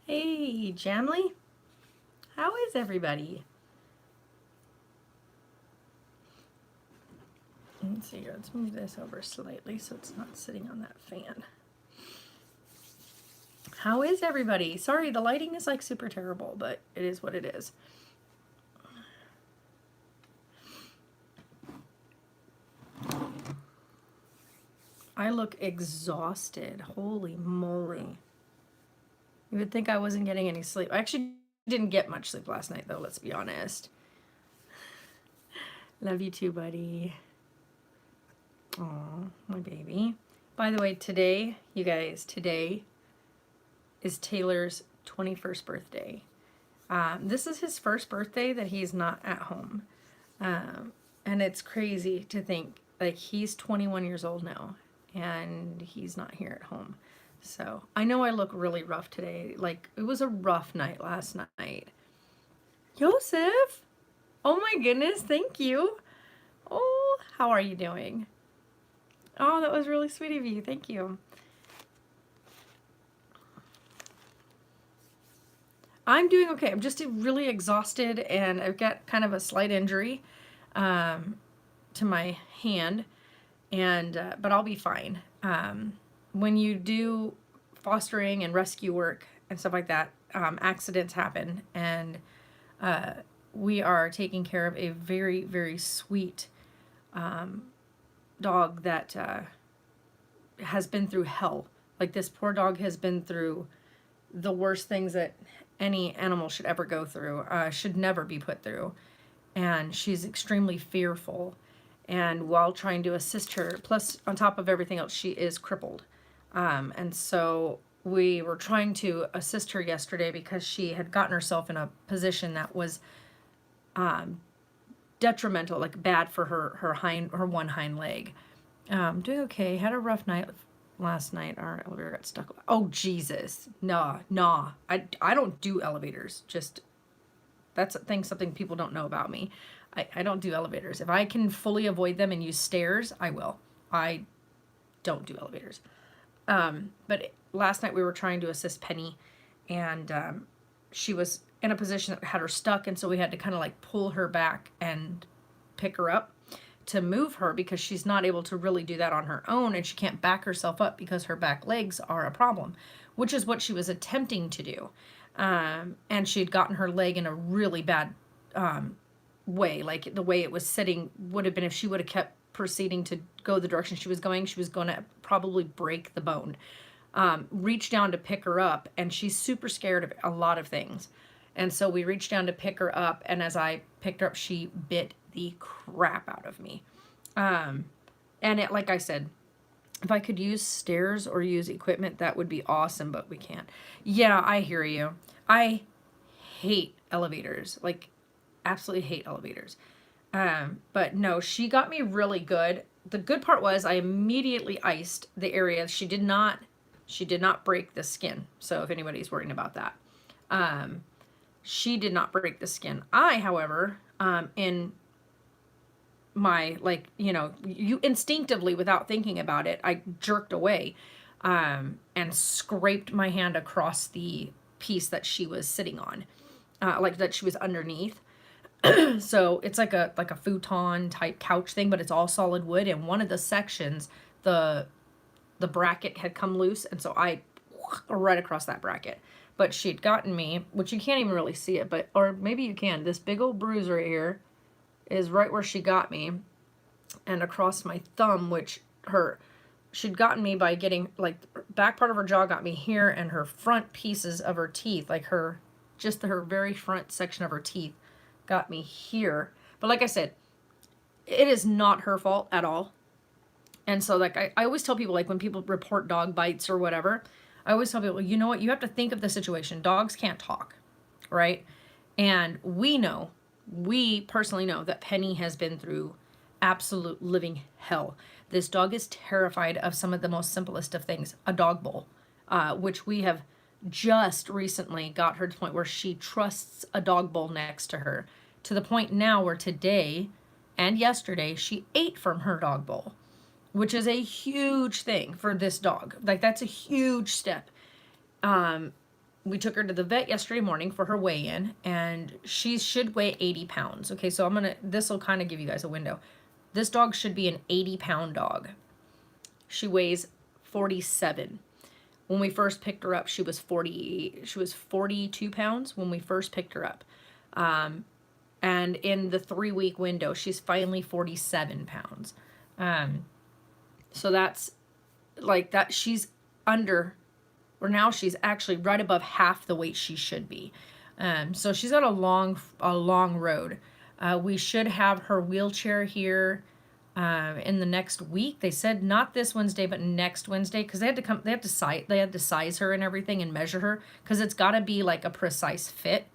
Hey, Jamley, how is everybody? Let's see, let's move this over slightly so it's not sitting on that fan. How is everybody? Sorry, the lighting is like super terrible, but it is what it is. I look exhausted. Holy moly. You would think I wasn't getting any sleep. I actually didn't get much sleep last night, though, let's be honest. Love you too, buddy. Aw, my baby. By the way, today, you guys, today is Taylor's 21st birthday. This is his first birthday that he's not at home. And it's crazy to think, like, he's 21 years old now, and he's not here at home. So I know I look really rough today. Like, it was a rough night last night. Joseph! Oh my goodness, thank you. Oh, how are you doing? Oh, that was really sweet of you. Thank you. I'm doing okay. I'm just really exhausted, and I've got kind of a slight injury to my hand, and but I'll be fine. When you do fostering and rescue work and stuff like that, accidents happen, and we are taking care of a very, very sweet dog that has been through hell. Like, this poor dog has been through the worst things that any animal should ever go through, should never be put through. And she's extremely fearful. And while trying to assist her, plus on top of everything else, she is crippled. And so we were trying to assist her yesterday because she had gotten herself in a position that was detrimental, like bad for her one hind leg. Doing okay. Had a rough night last night. Our elevator got stuck. Oh, Jesus. Nah. I don't do elevators. Just, that's a thing, something people don't know about me. I don't do elevators. If I can fully avoid them and use stairs, I will. I don't do elevators. But last night we were trying to assist Penny, and she was in a position that had her stuck, and so we had to kind of like pull her back and pick her up to move her, because she's not able to really do that on her own, and she can't back herself up because her back legs are a problem, which is what she was attempting to do. And she had gotten her leg in a really bad way. Like, the way it was sitting would have been, if she would have kept proceeding to go the direction she was going to probably break the bone. Reached down to pick her up, and she's super scared of a lot of things. And so we reached down to pick her up, and as I picked her up, she bit the crap out of me. And it, like I said, if I could use stairs or use equipment, that would be awesome, but we can't. Yeah, I hear you. I hate elevators. Like, absolutely hate elevators. But no, she got me really good. The good part was I immediately iced the area. She did not break the skin. So if anybody's worrying about that, she did not break the skin. I, however, in my, like, you instinctively, without thinking about it, I jerked away, and scraped my hand across the piece that she was sitting on, like that she was underneath. So it's like a futon type couch thing, but it's all solid wood. And one of the sections, the bracket had come loose, and so I right across that bracket. But she'd gotten me, which you can't even really see it, but, or maybe you can. This big old bruise right here is right where she got me, and across my thumb, which she'd gotten me by getting, like, back part of her jaw got me here, and her front pieces of her teeth, like her very front section of her teeth, got me here. But like I said, it is not her fault at all. And so, like, I always tell people, like, when people report dog bites or whatever, I always tell people, you know what, you have to think of the situation. Dogs can't talk, right? And we personally know that Penny has been through absolute living hell. This dog is terrified of some of the most simplest of things, a dog bowl, which we have just recently got her to the point where she trusts a dog bowl next to her, to the point now where today and yesterday she ate from her dog bowl, which is a huge thing for this dog. Like, that's a huge step. we took her to the vet yesterday morning for her weigh-in, and she should weigh 80 pounds. Okay, so this will kind of give you guys a window. This dog should be an 80-pound dog. She weighs 47. When we first picked her up, she was 42 pounds when we first picked her up. And in the 3-week window, she's finally 47 pounds. So that's like that. She's under, or now she's actually right above half the weight she should be. So she's got a long road. We should have her wheelchair here in the next week. They said not this Wednesday, but next Wednesday, because they had to size her and everything and measure her, because it's got to be like a precise fit,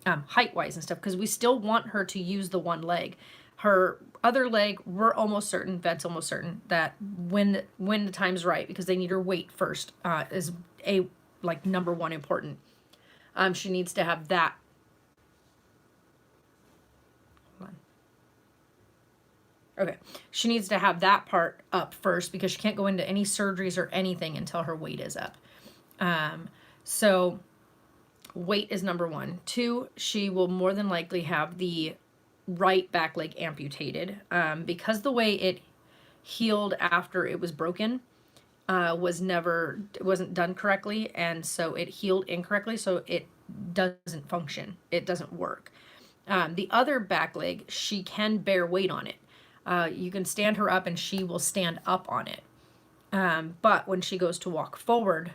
height wise and stuff, because we still want her to use the one leg. Her other leg, we're almost certain, vet's almost certain that when the time's right, because they need her weight first, is a like number one important. She needs to have that. Okay, she needs to have that part up first, because she can't go into any surgeries or anything until her weight is up. So weight is number one. 2, she will more than likely have the right back leg amputated, because the way it healed after it was broken it wasn't done correctly, and so it healed incorrectly, so it doesn't function. It doesn't work. The other back leg, she can bear weight on it. You can stand her up and she will stand up on it. But when she goes to walk forward,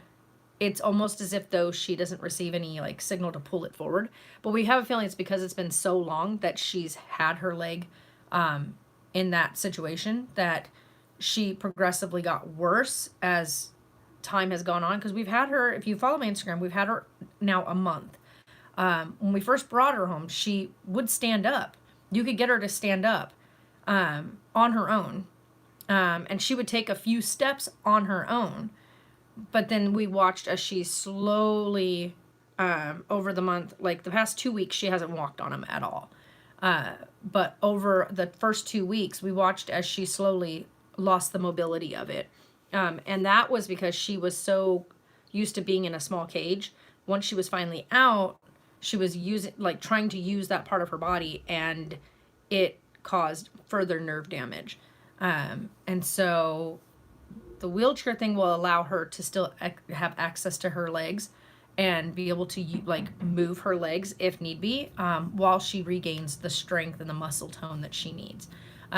it's almost as if though she doesn't receive any like signal to pull it forward. But we have a feeling it's because it's been so long that she's had her leg in that situation that she progressively got worse as time has gone on. Because we've had her, if you follow my Instagram, we've had her now a month. When we first brought her home, she would stand up. You could get her to stand up on her own. And she would take a few steps on her own. But then we watched as she slowly, over the month, like the past 2 weeks, she hasn't walked on them at all. But over the first 2 weeks, we watched as she slowly lost the mobility of it. And that was because she was so used to being in a small cage. Once she was finally out, she was trying to use that part of her body, and it caused further nerve damage. And so the wheelchair thing will allow her to still have access to her legs and be able to move her legs if need be, while she regains the strength and the muscle tone that she needs.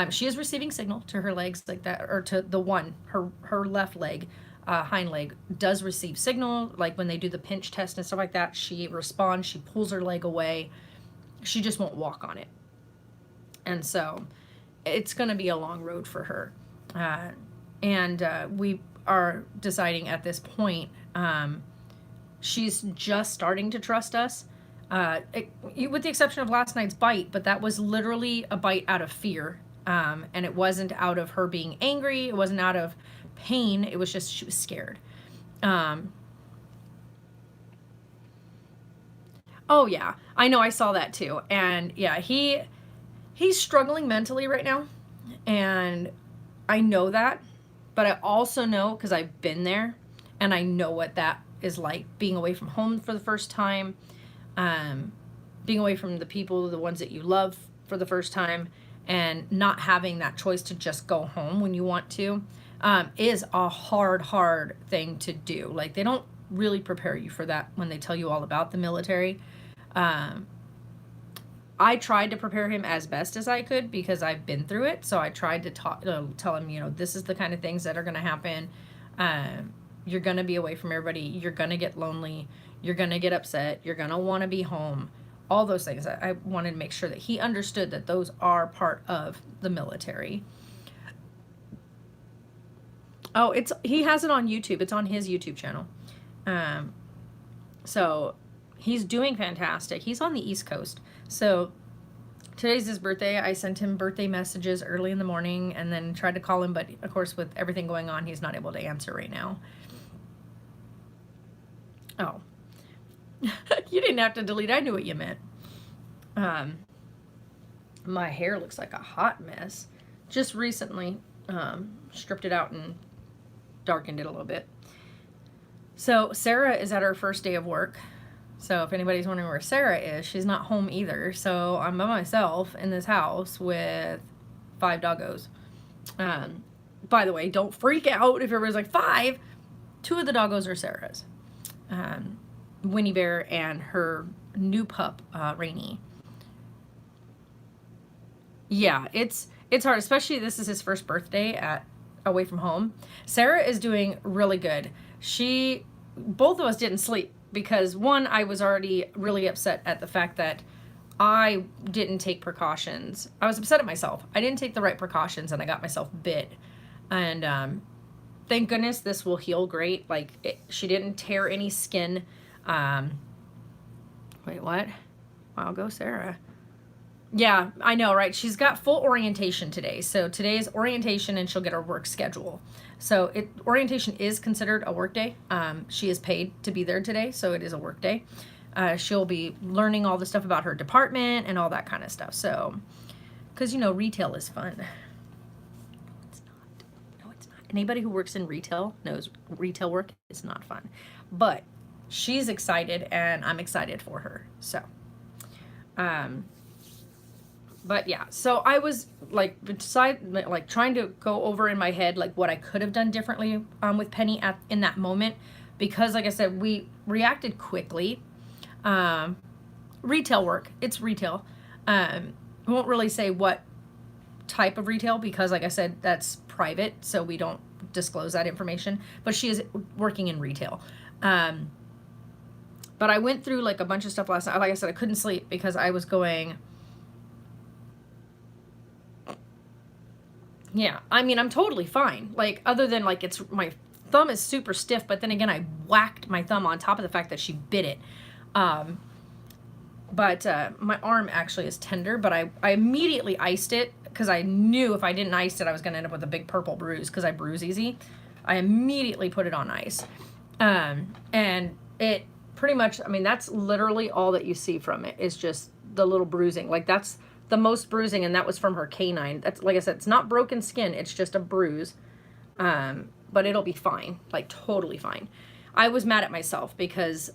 She is receiving signal to her legs like that, or to the one, her left leg, hind leg does receive signal. Like when they do the pinch test and stuff like that, she responds, she pulls her leg away. She just won't walk on it. And so it's going to be a long road for her. And we are deciding at this point, she's just starting to trust us, with the exception of last night's bite, but that was literally a bite out of fear. And it wasn't out of her being angry. It wasn't out of pain. It was just she was scared. Oh, yeah. I know. I saw that too. And yeah, he's struggling mentally right now. And I know that. But I also know, because I've been there, and I know what that is like, being away from home for the first time, being away from the people, the ones that you love for the first time, and not having that choice to just go home when you want to, is a hard thing to do. Like, they don't really prepare you for that when they tell you all about the military. I tried to prepare him as best as I could because I've been through it. So I tried to tell him, this is the kind of things that are going to happen. You're going to be away from everybody. You're going to get lonely. You're going to get upset. You're going to want to be home. All those things. I wanted to make sure that he understood that those are part of the military. Oh, he has it on YouTube. It's on his YouTube channel. So he's doing fantastic. He's on the East Coast. So today's his birthday. I sent him birthday messages early in the morning and then tried to call him. But, of course, with everything going on, he's not able to answer right now. Oh. You didn't have to delete. I knew what you meant. My hair looks like a hot mess. Just recently stripped it out and darkened it a little bit. So Sarah is at her first day of work. So if anybody's wondering where Sarah is, she's not home either. So I'm by myself in this house with 5 doggos. By the way, don't freak out if everybody's like 5. 2 of the doggos are Sarah's. Winnie Bear and her new pup, Rainy. Yeah, it's hard, especially this is his first birthday away from home. Sarah is doing really good. Both of us didn't sleep because one, I was already really upset at the fact that I didn't take precautions. I was upset at myself. I didn't take the right precautions and I got myself bit. And thank goodness this will heal great. Like she didn't tear any skin. Wait, what? Wow, go Sarah. Yeah, I know, right? She's got full orientation today. So today is orientation and she'll get her work schedule. So orientation is considered a work day. She is paid to be there today, so it is a work day. She'll be learning all the stuff about her department and all that kind of stuff. So, because, retail is fun. It's not. No, it's not. Anybody who works in retail knows retail work is not fun. But she's excited and I'm excited for her. So, but yeah, so I was trying to go over in my head like what I could have done differently with Penny in that moment, because like I said, we reacted quickly. Retail work, it's retail. I won't really say what type of retail because like I said, that's private, so we don't disclose that information, but she is working in retail. But I went through like a bunch of stuff last night. Like I said, I couldn't sleep because I was going, yeah, I mean, I'm totally fine. Like, other than like my thumb is super stiff, but then again, I whacked my thumb on top of the fact that she bit it. But my arm actually is tender, but I immediately iced it because I knew if I didn't ice it, I was going to end up with a big purple bruise because I bruise easy. I immediately put it on ice. And it pretty much, I mean, that's literally all that you see from it is just the little bruising. Like that's the most bruising, and that was from her canine. That's, like I said, it's not broken skin, it's just a bruise. But it'll be fine, like totally fine. I was mad at myself because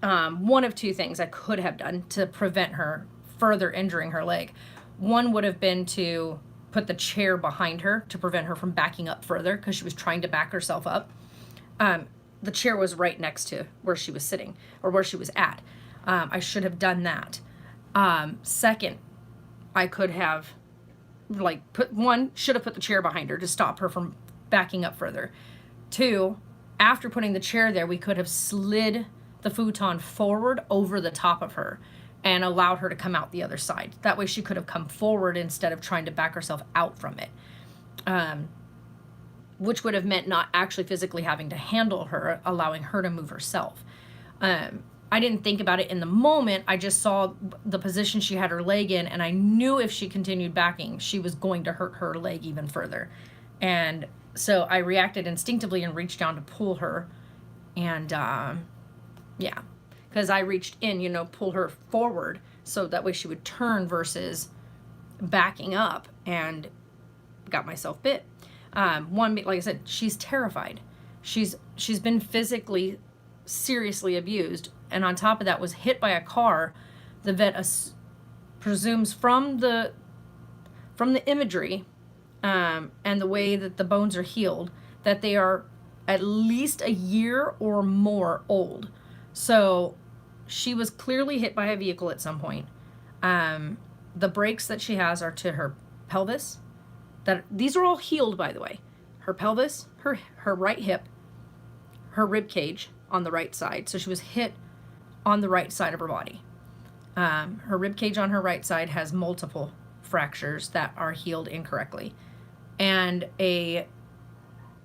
one of 2 things I could have done to prevent her further injuring her leg. One would have been to put the chair behind her to prevent her from backing up further because she was trying to back herself up. The chair was right next to where she was sitting or where she was at. I should have done that. Second, I could have should have put the chair behind her to stop her from backing up further. 2, after putting the chair there, we could have slid the futon forward over the top of her and allowed her to come out the other side. That way she could have come forward instead of trying to back herself out from it. Which would have meant not actually physically having to handle her, allowing her to move herself. I didn't think about it in the moment. I just saw the position she had her leg in, and I knew if she continued backing, she was going to hurt her leg even further. And so I reacted instinctively and reached down to pull her. And yeah, because I reached in, pull her forward so that way she would turn versus backing up, and got myself bit. One, like I said, she's terrified. She's been physically seriously abused, and on top of that was hit by a car. The vet presumes from the imagery and the way that the bones are healed that they are at least a year or more old. So she was clearly hit by a vehicle at some point. The breaks that she has are to her pelvis. These are all healed, by the way. Her pelvis, her right hip, her rib cage on the right side. So she was hit on the right side of her body. Her rib cage on her right side has multiple fractures that are healed incorrectly, and a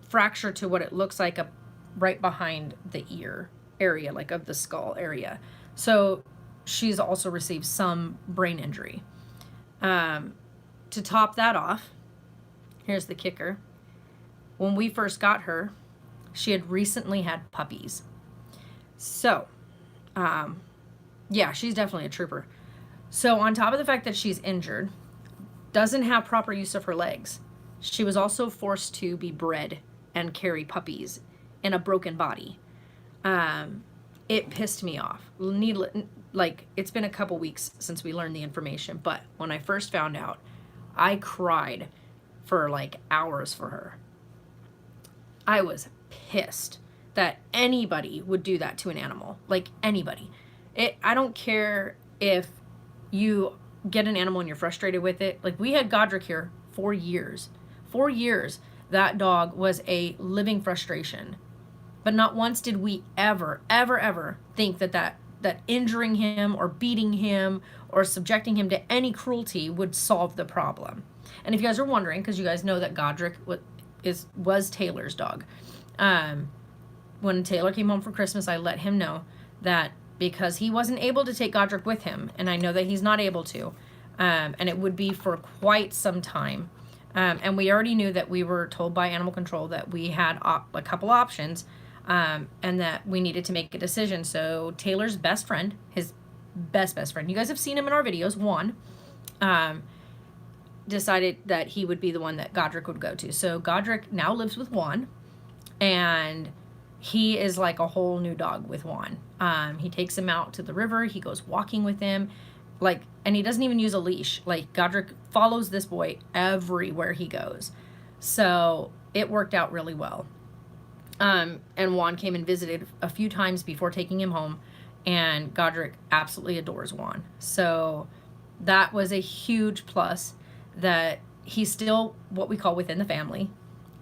fracture to what it looks like right behind the ear area, like of the skull area. So she's also received some brain injury. To top that off, here's the kicker. When we first got her, she had recently had puppies. So, yeah, she's definitely a trooper. So on top of the fact that she's injured, doesn't have proper use of her legs, she was also forced to be bred and carry puppies in a broken body. it pissed me off. Like, it's been a couple weeks since we learned the information, but when I first found out, I cried for like hours for her. I was pissed that anybody would do that to an animal. Like, anybody. I don't care if you get an animal and you're frustrated with it. Like, we had Godric here for years. 4 years, that dog was a living frustration. But not once did we ever think that injuring him or beating him or subjecting him to any cruelty would solve the problem. And if you guys are wondering, because you guys know that Godric was Taylor's dog. When Taylor came home for Christmas, I let him know that because he wasn't able to take Godric with him, and I know that he's not able to, and it would be for quite some time. And we already knew that we were told by animal control that we had a couple options, and that we needed to make a decision. So Taylor's best friend, his best friend, you guys have seen him in our videos, Juan, decided that he would be the one that Godric would go to. So Godric now lives with Juan, and he is like a whole new dog with Juan. He takes him out to the river. He goes walking with him, and he doesn't even use a leash. Like, Godric follows this boy everywhere he goes. So it worked out really well. And Juan came and visited a few times before taking him home, and Godric absolutely adores Juan. So that was a huge plus, that he's still what we call within the family,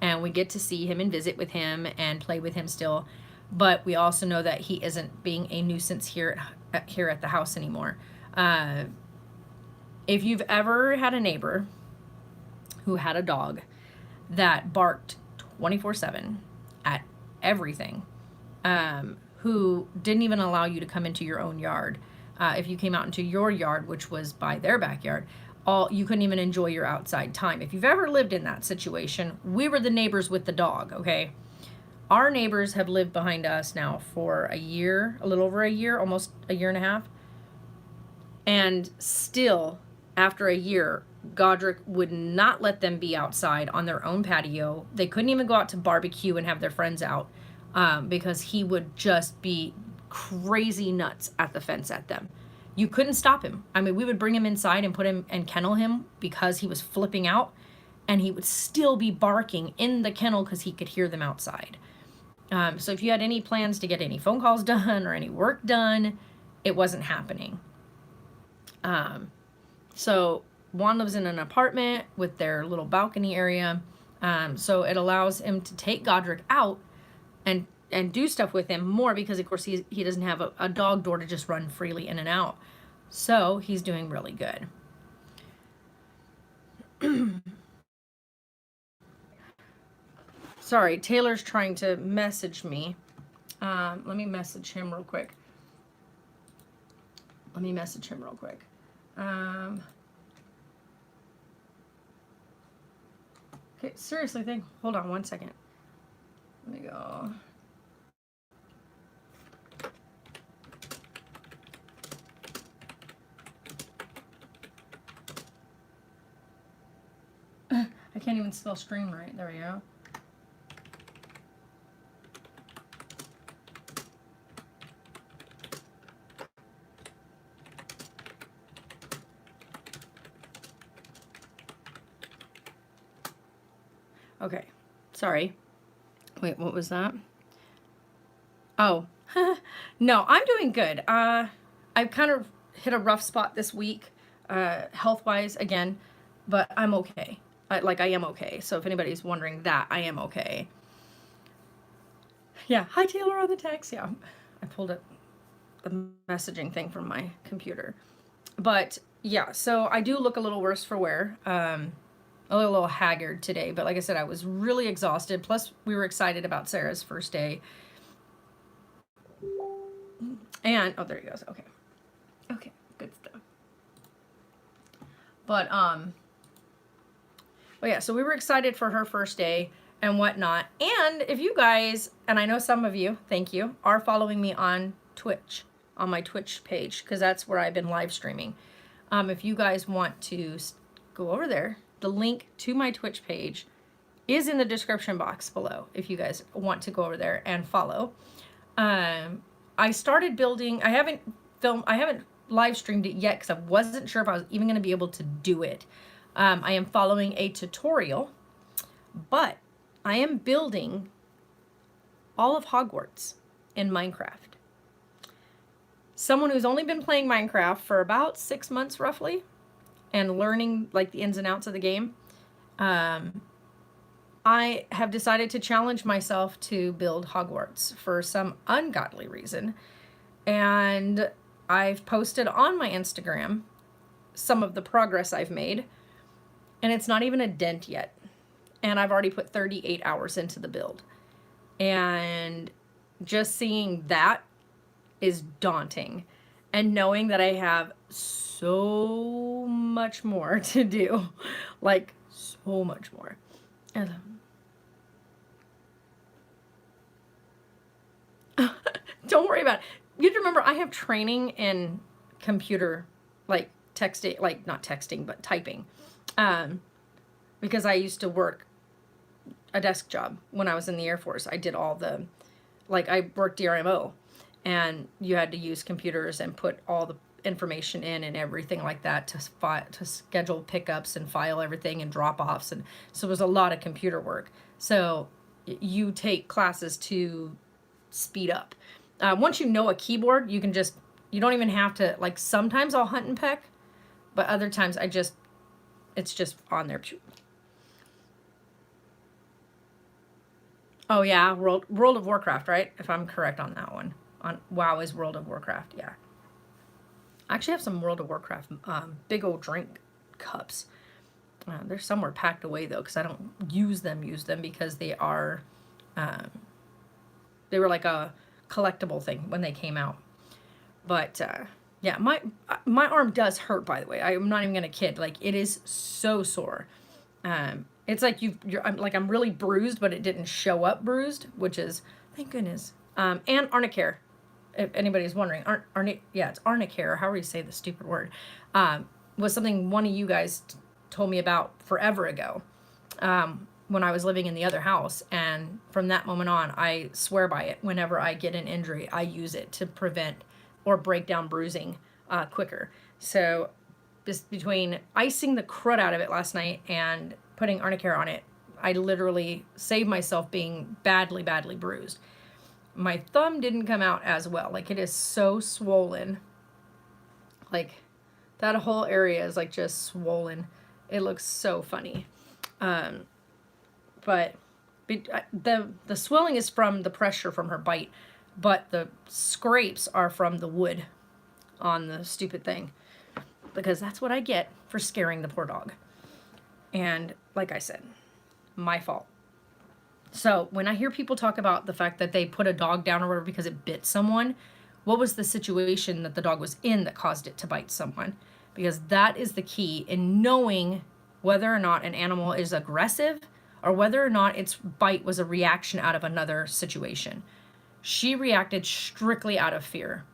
and we get to see him and visit with him and play with him still. But we also know that he isn't being a nuisance here at the house anymore. If you've ever had a neighbor who had a dog that barked 24/7 at everything, who didn't even allow you to come into your own yard, if you came out into your yard, which was by their backyard, you couldn't even enjoy your outside time. If you've ever lived in that situation, we were the neighbors with the dog, okay? Our neighbors have lived behind us now for a year, a little over a year, almost a year and a half. And still, after a year, Godric would not let them be outside on their own patio. They couldn't even go out to barbecue and have their friends out, because he would just be crazy nuts at the fence at them. You couldn't stop him. I mean, we would bring him inside and put him and kennel him because he was flipping out, and he would still be barking in the kennel because he could hear them outside. So if you had any plans to get any phone calls done or any work done, it wasn't happening. So Juan lives in an apartment with their little balcony area. So it allows him to take Godric out and do stuff with him more, because of course he doesn't have a dog door to just run freely in and out. So he's doing really good. Sorry, Taylor's trying to message me. Let me message him real quick. Okay, seriously, hold on 1 second. Let me go. I can't even spell stream right. There we go. Okay, sorry. Wait, what was that? Oh, no, I'm doing good. I've kind of hit a rough spot this week, health-wise again, but I'm okay. I am okay. So if anybody's wondering that, I am okay. Yeah, hi Taylor on the text. Yeah, I pulled up the messaging thing from my computer. But yeah, so I do look a little worse for wear. A little haggard today, but like I said, I was really exhausted. Plus, we were excited about Sarah's first day. And, oh, there he goes. Okay. Okay, good stuff. But yeah, so we were excited for her first day and whatnot. And if you guys, and I know some of you, thank you, are following me on Twitch, on my Twitch page, because that's where I've been live streaming. If you guys want to go over there, the link to my Twitch page is in the description box below if you guys want to go over there and follow. I I started building. I haven't live streamed it yet because I wasn't sure if I was even going to be able to do it. I am following a tutorial, but I am building all of Hogwarts in Minecraft. Someone who's only been playing Minecraft for about 6 months roughly and learning like the ins and outs of the game, I have decided to challenge myself to build Hogwarts for some ungodly reason. And I've posted on my Instagram some of the progress I've made, and it's not even a dent yet. And I've already put 38 hours into the build. And just seeing that is daunting. And knowing that I have so much more to do, like so much more. Don't worry about it. You have to remember, I have training in computer, like texting, like not texting, but typing. Because I used to work a desk job when I was in the Air Force. I did all the, like I worked DRMO, and you had to use computers and put all the information in and everything like that to schedule pickups and file everything and drop-offs. And so it was a lot of computer work. So you take classes to speed up. Once you know a keyboard, you can just, you don't even have to, like sometimes I'll hunt and peck, but other times it's just on there. Oh yeah, World of Warcraft, right? If I'm correct on that one. On WoW is World of Warcraft, yeah. I actually have some World of Warcraft big old drink cups. They're somewhere packed away though, because I don't use them because they are, they were like a collectible thing when they came out. But yeah, my arm does hurt, by the way. I'm not even gonna kid. Like it is so sore. It's like I'm really bruised, but it didn't show up bruised, which is, thank goodness. And Arnicare, if anybody's wondering, it's Arnicare, however you say the stupid word, was something one of you guys told me about forever ago, when I was living in the other house. And from that moment on, I swear by it. Whenever I get an injury, I use it to prevent or break down bruising quicker. So just between icing the crud out of it last night and putting Arnicare on it, I literally saved myself being badly, badly bruised. My thumb didn't come out as well. Like it is so swollen. Like that whole area is like just swollen. It looks so funny. But the swelling is from the pressure from her bite, but the scrapes are from the wood on the stupid thing, because that's what I get for scaring the poor dog. And like I said, my fault. So when I hear people talk about the fact that they put a dog down or whatever because it bit someone, what was the situation that the dog was in that caused it to bite someone? Because that is the key in knowing whether or not an animal is aggressive or whether or not its bite was a reaction out of another situation. She reacted strictly out of fear.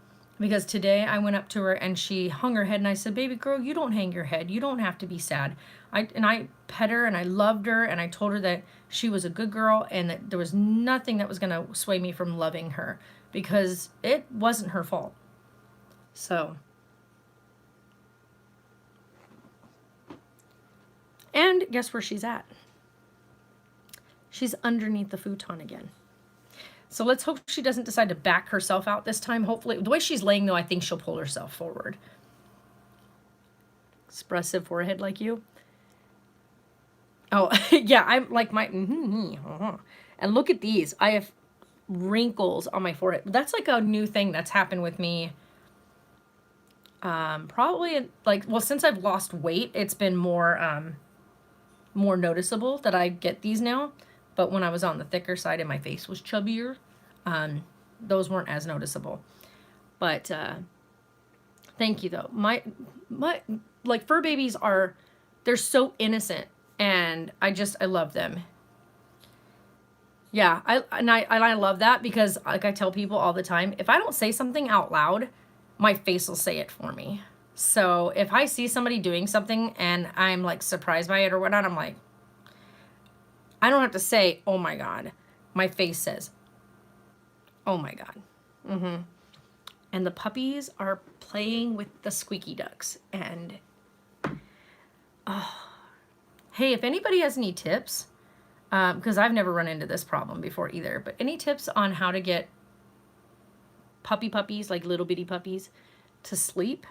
Because today I went up to her and she hung her head, and I said, baby girl, you don't hang your head. You don't have to be sad. I pet her and I loved her, and I told her that she was a good girl and that there was nothing that was going to sway me from loving her, because it wasn't her fault. So, and guess where she's at? She's underneath the futon again. So let's hope she doesn't decide to back herself out this time. Hopefully, the way she's laying though, I think she'll pull herself forward. Expressive forehead like you. Oh, yeah, I'm like my, and look at these. I have wrinkles on my forehead. That's like a new thing that's happened with me. Probably like, well, since I've lost weight, it's been more noticeable that I get these now. But when I was on the thicker side and my face was chubbier, those weren't as noticeable. But thank you though. My like fur babies they're so innocent, and I love them. Yeah, I love that, because like I tell people all the time, if I don't say something out loud, my face will say it for me. So if I see somebody doing something and I'm like surprised by it or whatnot, I'm like, I don't have to say, oh my God. My face says, oh my God. and the puppies are playing with the squeaky ducks. And hey, if anybody has any tips, because I've never run into this problem before either, but any tips on how to get puppies, like little bitty puppies, to sleep?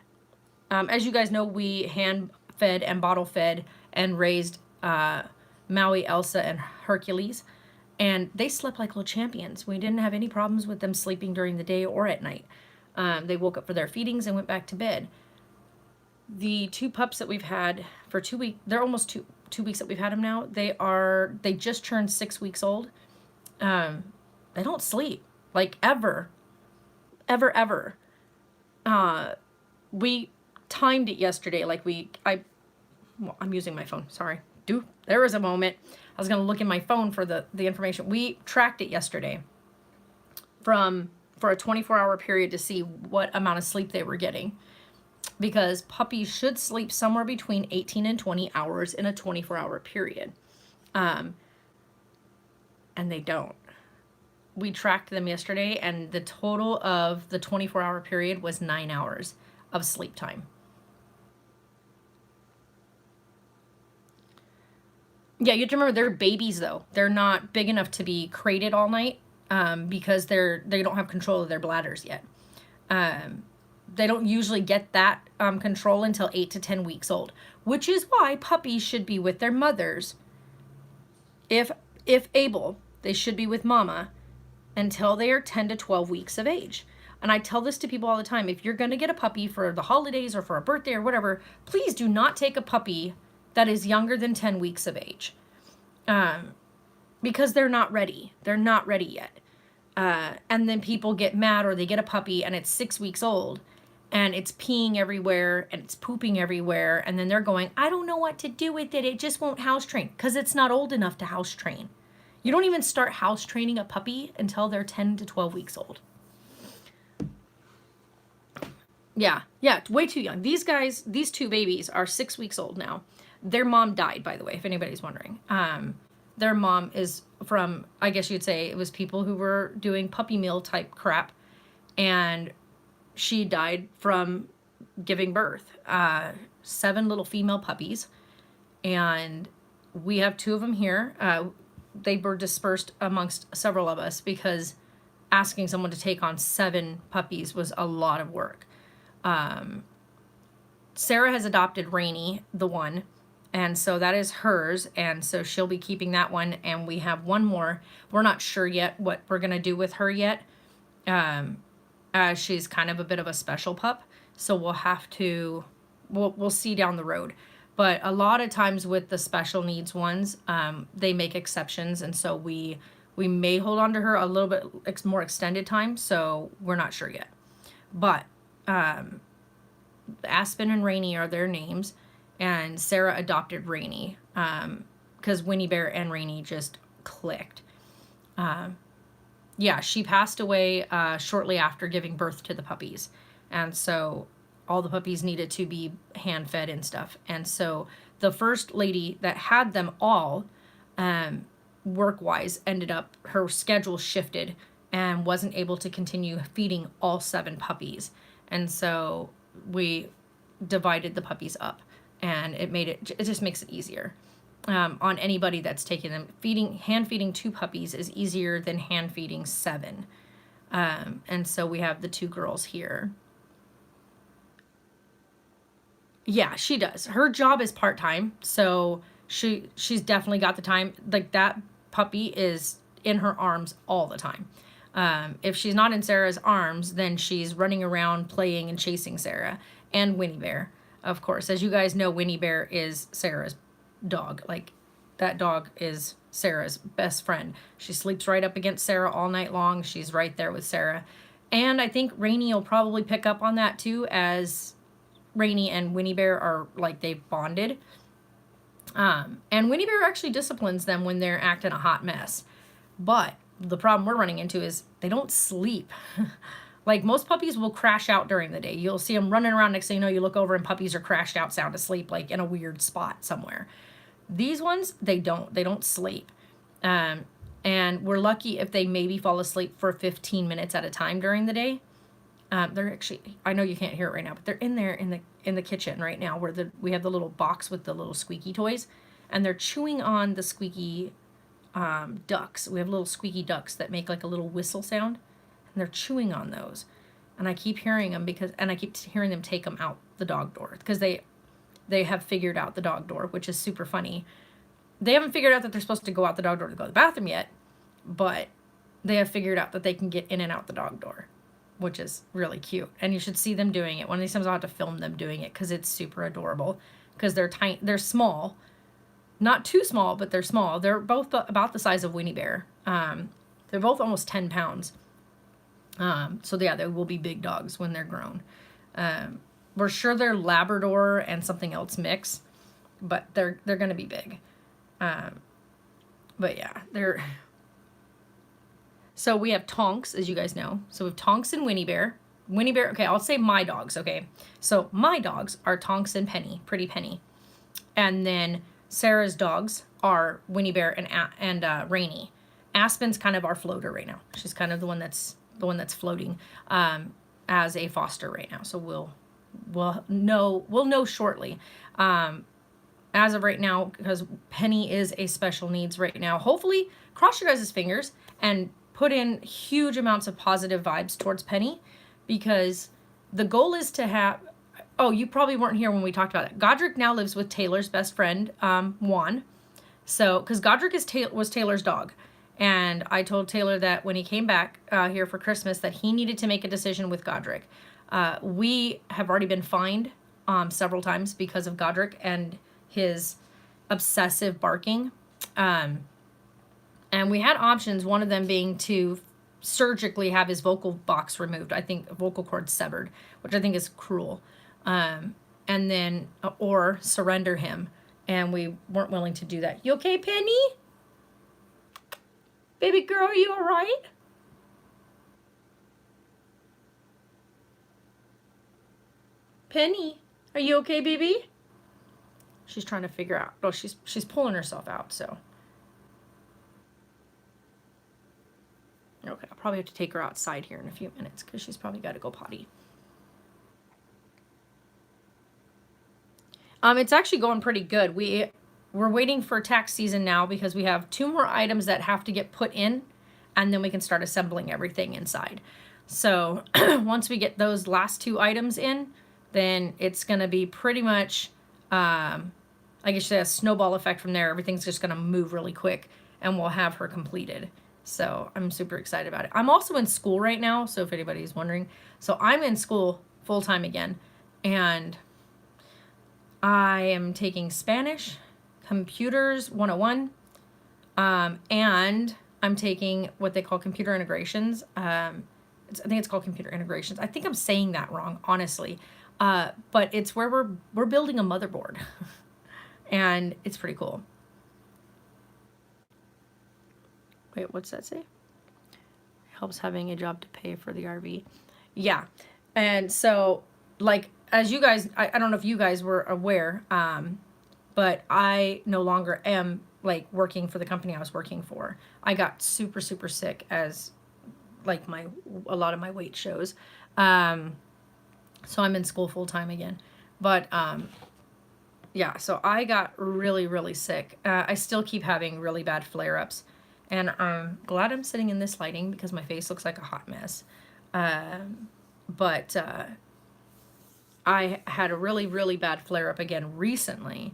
As you guys know, we hand fed and bottle fed and raised Maui, Elsa, and Hercules, and they slept like little champions. We didn't have any problems with them sleeping during the day or at night. They woke up for their feedings and went back to bed. The 2 pups that we've had for 2 weeks, they're almost two weeks that we've had them now. They just turned 6 weeks old. They don't sleep, like, ever. We timed it yesterday. Like, I'm using my phone, sorry. There was a moment I was going to look in my phone for the information. We tracked it yesterday for a 24-hour period to see what amount of sleep they were getting, because puppies should sleep somewhere between 18 and 20 hours in a 24-hour period. And they don't. We tracked them yesterday, and the total of the 24-hour period was 9 hours of sleep time. Yeah, you have to remember, they're babies, though. They're not big enough to be crated all night, because they don't have control of their bladders yet. They don't usually get that control until 8 to 10 weeks old, which is why puppies should be with their mothers. If able, they should be with mama until they are 10 to 12 weeks of age. And I tell this to people all the time: if you're going to get a puppy for the holidays or for a birthday or whatever, please do not take a puppy that is younger than 10 weeks of age, because they're not ready. They're not ready yet. And then people get mad, or they get a puppy and it's 6 weeks old and it's peeing everywhere and it's pooping everywhere. And then they're going, I don't know what to do with it. It just won't house train, because it's not old enough to house train. You don't even start house training a puppy until they're 10 to 12 weeks old. Yeah, way too young. These 2 babies are 6 weeks old now. Their mom died, by the way, if anybody's wondering. Their mom is from, I guess you'd say, it was people who were doing puppy mill type crap, and she died from giving birth. 7 little female puppies, and we have 2 of them here. They were dispersed amongst several of us, because asking someone to take on 7 puppies was a lot of work. Sarah has adopted Rainy, the one, and so that is hers, and so she'll be keeping that one, and we have one more. We're not sure yet what we're going to do with her yet. She's kind of a bit of a special pup, so we'll have to, we'll see down the road. But a lot of times with the special needs ones, they make exceptions, and so we may hold on to her a little bit more extended time, so we're not sure yet. But Aspen and Rainy are their names, and Sarah adopted Rainy because Winnie Bear and Rainy just clicked. Yeah, she passed away shortly after giving birth to the puppies, and so all the puppies needed to be hand fed and stuff. And so the first lady that had them all, work-wise, ended up, her schedule shifted and wasn't able to continue feeding all 7 puppies. And so we divided the puppies up, and it just makes it easier on anybody that's taking them. Hand feeding 2 puppies is easier than hand feeding 7. And so we have the 2 girls here. Yeah, she does. Her job is part-time, so she's definitely got the time. Like, that puppy is in her arms all the time. If she's not in Sarah's arms, then she's running around playing and chasing Sarah. And Winnie Bear, of course. As you guys know, Winnie Bear is Sarah's dog. Like, that dog is Sarah's best friend. She sleeps right up against Sarah all night long. She's right there with Sarah. And I think Rainy will probably pick up on that too, as Rainy and Winnie Bear are, like, they've bonded. And Winnie Bear actually disciplines them when they're acting a hot mess. But the problem we're running into is they don't sleep. Like, most puppies will crash out during the day. You'll see them running around. Next thing you know, you look over and puppies are crashed out, sound asleep, like in a weird spot somewhere. These ones, they don't sleep. And we're lucky if they maybe fall asleep for 15 minutes at a time during the day. They're actually, I know you can't hear it right now, but they're in there in the kitchen right now where we have the little box with the little squeaky toys, and they're chewing on the squeaky ducks. We have little squeaky ducks that make like a little whistle sound, and they're chewing on those. And I keep hearing them and I keep hearing them take them out the dog door because they have figured out the dog door, which is super funny. They haven't figured out that they're supposed to go out the dog door to go to the bathroom yet, but they have figured out that they can get in and out the dog door, which is really cute. And you should see them doing it. One of these times I'll have to film them doing it because it's super adorable. Because they're tiny, they're small, not too small, but they're small. They're both about the size of Winnie Bear. They're both almost 10 pounds. So yeah, they will be big dogs when they're grown. We're sure they're Labrador and something else mix, but they're gonna be big. But yeah, they're. So we have Tonks, as you guys know. So we have Tonks and Winnie Bear. Winnie Bear, okay, I'll say my dogs, okay? So my dogs are Tonks and Penny, Pretty Penny. And then Sarah's dogs are Winnie Bear and Rainy. Aspen's kind of our floater right now. She's kind of the one that's floating as a foster right now. So we'll know shortly. As of right now, because Penny is a special needs right now. Hopefully, cross your guys' fingers and put in huge amounts of positive vibes towards Penny, because the goal is to have, oh, you probably weren't here when we talked about it. Godric now lives with Taylor's best friend, Juan. So, because Godric was Taylor's dog. And I told Taylor that when he came back here for Christmas that he needed to make a decision with Godric. We have already been fined several times because of Godric and his obsessive barking. And we had options, one of them being to surgically have his vocal box removed. I think vocal cord severed, which I think is cruel. And then, or surrender him. And we weren't willing to do that. You okay, Penny? Baby girl, are you all right? Penny, are you okay, baby? She's trying to figure out. Oh, she's pulling herself out, so. Okay, I'll probably have to take her outside here in a few minutes because she's probably got to go potty. It's actually going pretty good. We're waiting for tax season now because we have 2 more items that have to get put in, and then we can start assembling everything inside. So once we get those last 2 items in, then it's going to be pretty much, I guess, a snowball effect from there. Everything's just going to move really quick, and we'll have her completed. So I'm super excited about it. I'm also in school right now, so if anybody's wondering. So I'm in school full-time again, and I am taking Spanish, Computers 101, and I'm taking what they call computer integrations. I think it's called computer integrations. I think I'm saying that wrong, honestly. But it's where we're building a motherboard, and it's pretty cool. Wait, what's that say? Helps having a job to pay for the RV. Yeah. And so, like, as you guys, I don't know if you guys were aware, but I no longer am, like, working for the company I was working for. I got super, super sick, as, like, a lot of my weight shows. So I'm in school full time again. But, yeah, so I got really, really sick. I still keep having really bad flare-ups. And I'm glad I'm sitting in this lighting because my face looks like a hot mess. But I had a really, really bad flare-up again recently.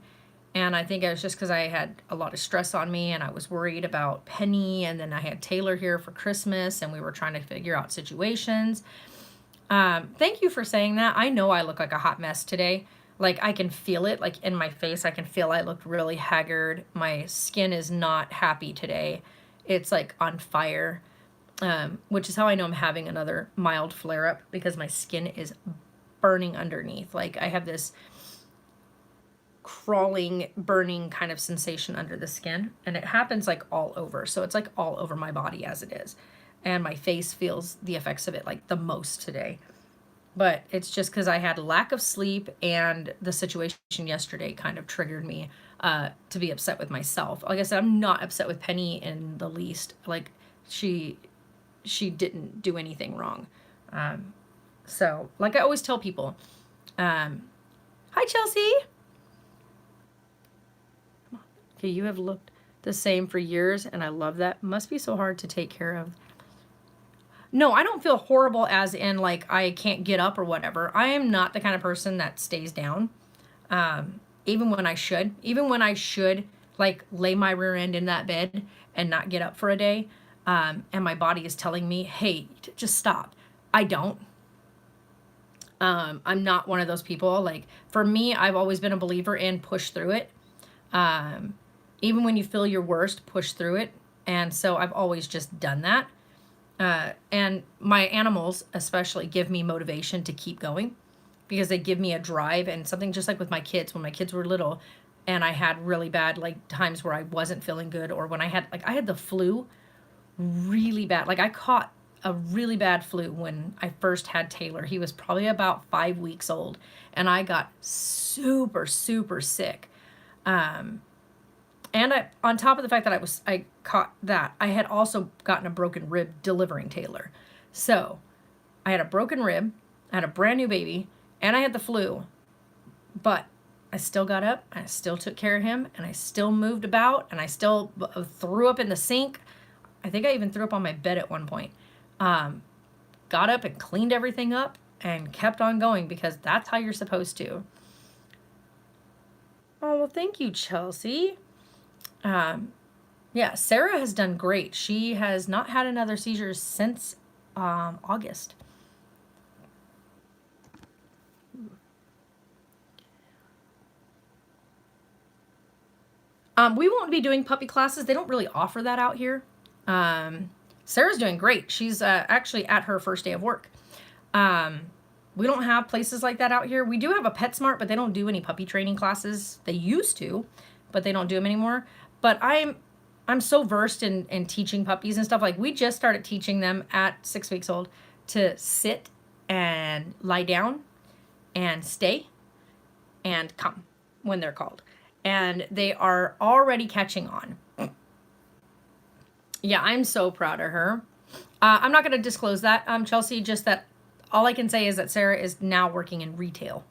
And I think it was just because I had a lot of stress on me and I was worried about Penny. And then I had Taylor here for Christmas and we were trying to figure out situations. Thank you for saying that. I know I look like a hot mess today. Like, I can feel it, like, in my face. I can feel I looked really haggard. My skin is not happy today. It's, like, on fire, which is how I know I'm having another mild flare-up, because my skin is burning underneath. Like, I have this crawling, burning kind of sensation under the skin, and it happens, like, all over. So it's, like, all over my body as it is. And my face feels the effects of it, like, the most today. But it's just because I had lack of sleep, and the situation yesterday kind of triggered me to be upset with myself. Like I said, I'm not upset with Penny in the least. Like, she didn't do anything wrong. So, like I always tell people, hi, Chelsea. Okay, you have looked the same for years, and I love that. Must be so hard to take care of. No, I don't feel horrible as in like I can't get up or whatever. I am not the kind of person that stays down. Even when I should. Even when I should like lay my rear end in that bed and not get up for a day. And my body is telling me, hey, just stop. I don't. I'm not one of those people. Like for me, I've always been a believer in push through it. Even when you feel your worst, push through it. And so I've always just done that. And my animals especially give me motivation to keep going because they give me a drive and something just like with my kids, when my kids were little and I had really bad like times where I wasn't feeling good, or when I had the flu really bad. Like I caught a really bad flu when I first had Taylor. He was probably about 5 weeks old and I got super, super sick. And on top of the fact that I caught that, I had also gotten a broken rib delivering Taylor. So I had a broken rib, I had a brand new baby, and I had the flu. But I still got up, I still took care of him, and I still moved about, and I still threw up in the sink. I think I even threw up on my bed at one point. Got up and cleaned everything up and kept on going because that's how you're supposed to. Oh, well, thank you, Chelsea. Yeah, Sarah has done great. She has not had another seizure since August. We won't be doing puppy classes. They don't really offer that out here. Sarah's doing great. She's actually at her first day of work. We don't have places like that out here. We do have a PetSmart, but they don't do any puppy training classes. They used to, but they don't do them anymore. But I'm so versed in teaching puppies and stuff. Like we just started teaching them at 6 weeks old to sit and lie down and stay and come when they're called. And they are already catching on. Yeah, I'm so proud of her. I'm not going to disclose that, Chelsea, just that all I can say is that Sarah is now working in retail.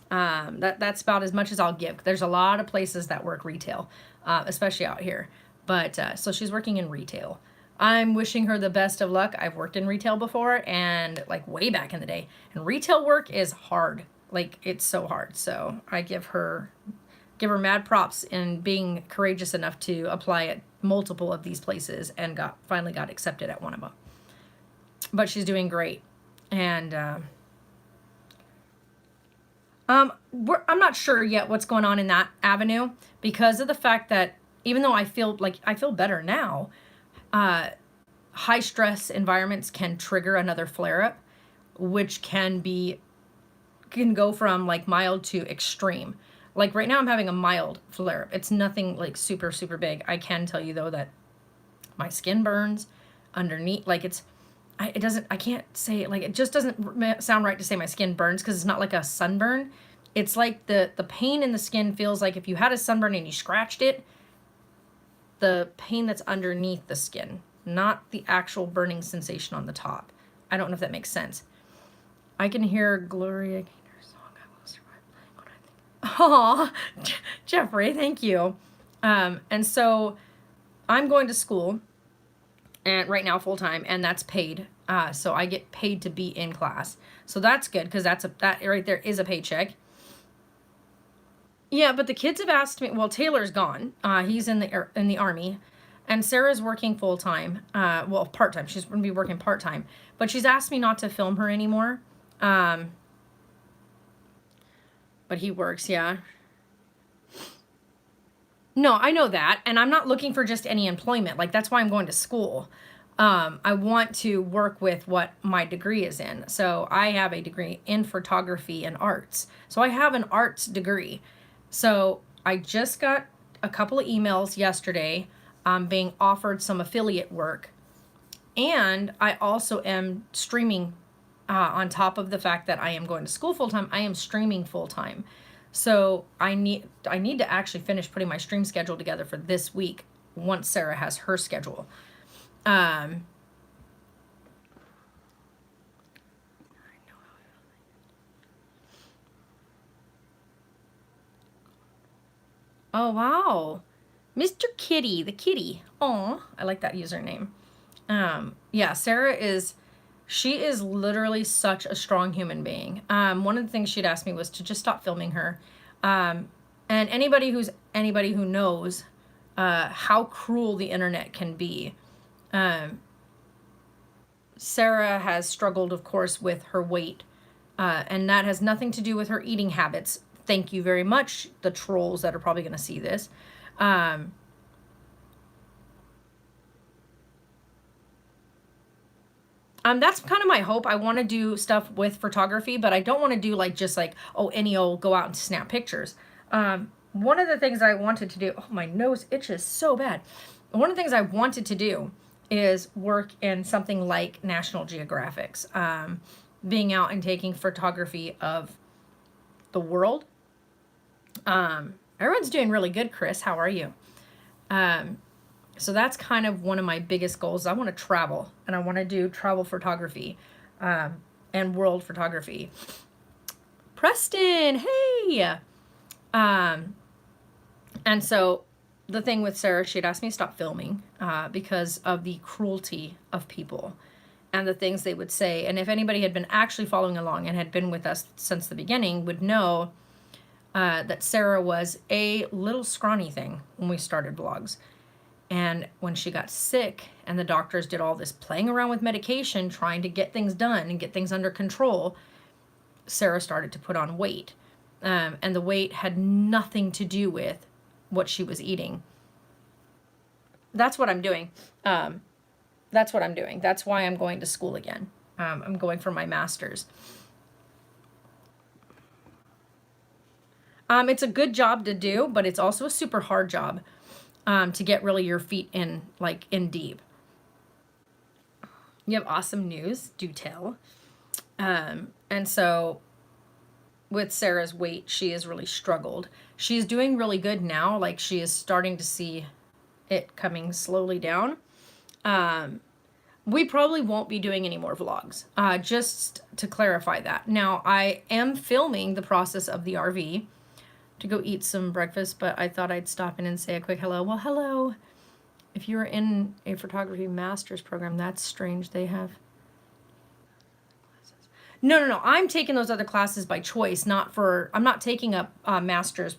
That's about as much as I'll give. There's a lot of places that work retail, especially out here. But so she's working in retail. I'm wishing her the best of luck. I've worked in retail before and like way back in the day. And retail work is hard. Like it's so hard. So I give her mad props in being courageous enough to apply at multiple of these places and finally got accepted at one of them. But she's doing great. And I'm not sure yet what's going on in that avenue because of the fact that even though I feel better now, high stress environments can trigger another flare up, which can go from like mild to extreme. Like right now I'm having a mild flare up. It's nothing like super, super big. I can tell you though that my skin burns underneath. Like I can't say it, like it just doesn't sound right to say my skin burns because it's not like a sunburn. It's like the pain in the skin feels like if you had a sunburn and you scratched it, the pain that's underneath the skin, not the actual burning sensation on the top. I don't know if that makes sense. I can hear Gloria Gaynor's song, I Will Survive Playing What I Think. Aw, Jeffrey, thank you. And so I'm going to school and right now full time, and that's paid. So I get paid to be in class. So that's good because that right there is a paycheck. Yeah, but the kids have asked me. Well, Taylor's gone. He's in the army, and Sarah's working full time. Well, part time. She's going to be working part time, but she's asked me not to film her anymore. But he works. Yeah. No, I know that, and I'm not looking for just any employment. Like that's why I'm going to school. I want to work with what my degree is in. So I have a degree in photography and arts. So I have an arts degree. So I just got a couple of emails yesterday being offered some affiliate work. And I also am streaming on top of the fact that I am going to school full time. I am streaming full time. So I need to actually finish putting my stream schedule together for this week once Sarah has her schedule. Oh, wow. Mr. Kitty, the kitty. Oh, I like that username. Yeah, Sarah is, she is literally such a strong human being. One of the things she'd asked me was to just stop filming her. And anybody who knows how cruel the internet can be. Sarah has struggled, of course, with her weight, and that has nothing to do with her eating habits. Thank you very much, the trolls that are probably going to see this. That's kind of my hope. I want to do stuff with photography, but I don't want to do like just like, oh, any old go out and snap pictures. One of the things I wanted to do, oh, my nose itches so bad. One of the things I wanted to do is work in something like National Geographic's, being out and taking photography of the world. Everyone's doing really good, Chris. How are you? So that's kind of one of my biggest goals. I want to travel, and I want to do travel photography and world photography. Preston, hey! And so the thing with Sarah, she'd asked me to stop filming because of the cruelty of people and the things they would say. And if anybody had been actually following along and had been with us since the beginning would know that Sarah was a little scrawny thing when we started vlogs. And when she got sick and the doctors did all this playing around with medication, trying to get things done and get things under control, Sarah started to put on weight. And the weight had nothing to do with what she was eating. That's what I'm doing. That's what I'm doing. That's why I'm going to school again. I'm going for my master's. It's a good job to do, but it's also a super hard job. To get really your feet in, like, in deep. You have awesome news, do tell. And so with Sarah's weight, she has really struggled. She's doing really good now. Like, she is starting to see it coming slowly down. We probably won't be doing any more vlogs, just to clarify that. Now, I am filming the process of the RV to go eat some breakfast, but I thought I'd stop in and say a quick hello. Well, hello. If you're in a photography master's program, that's strange. They have... No. I'm taking those other classes by choice, not for... I'm not taking a master's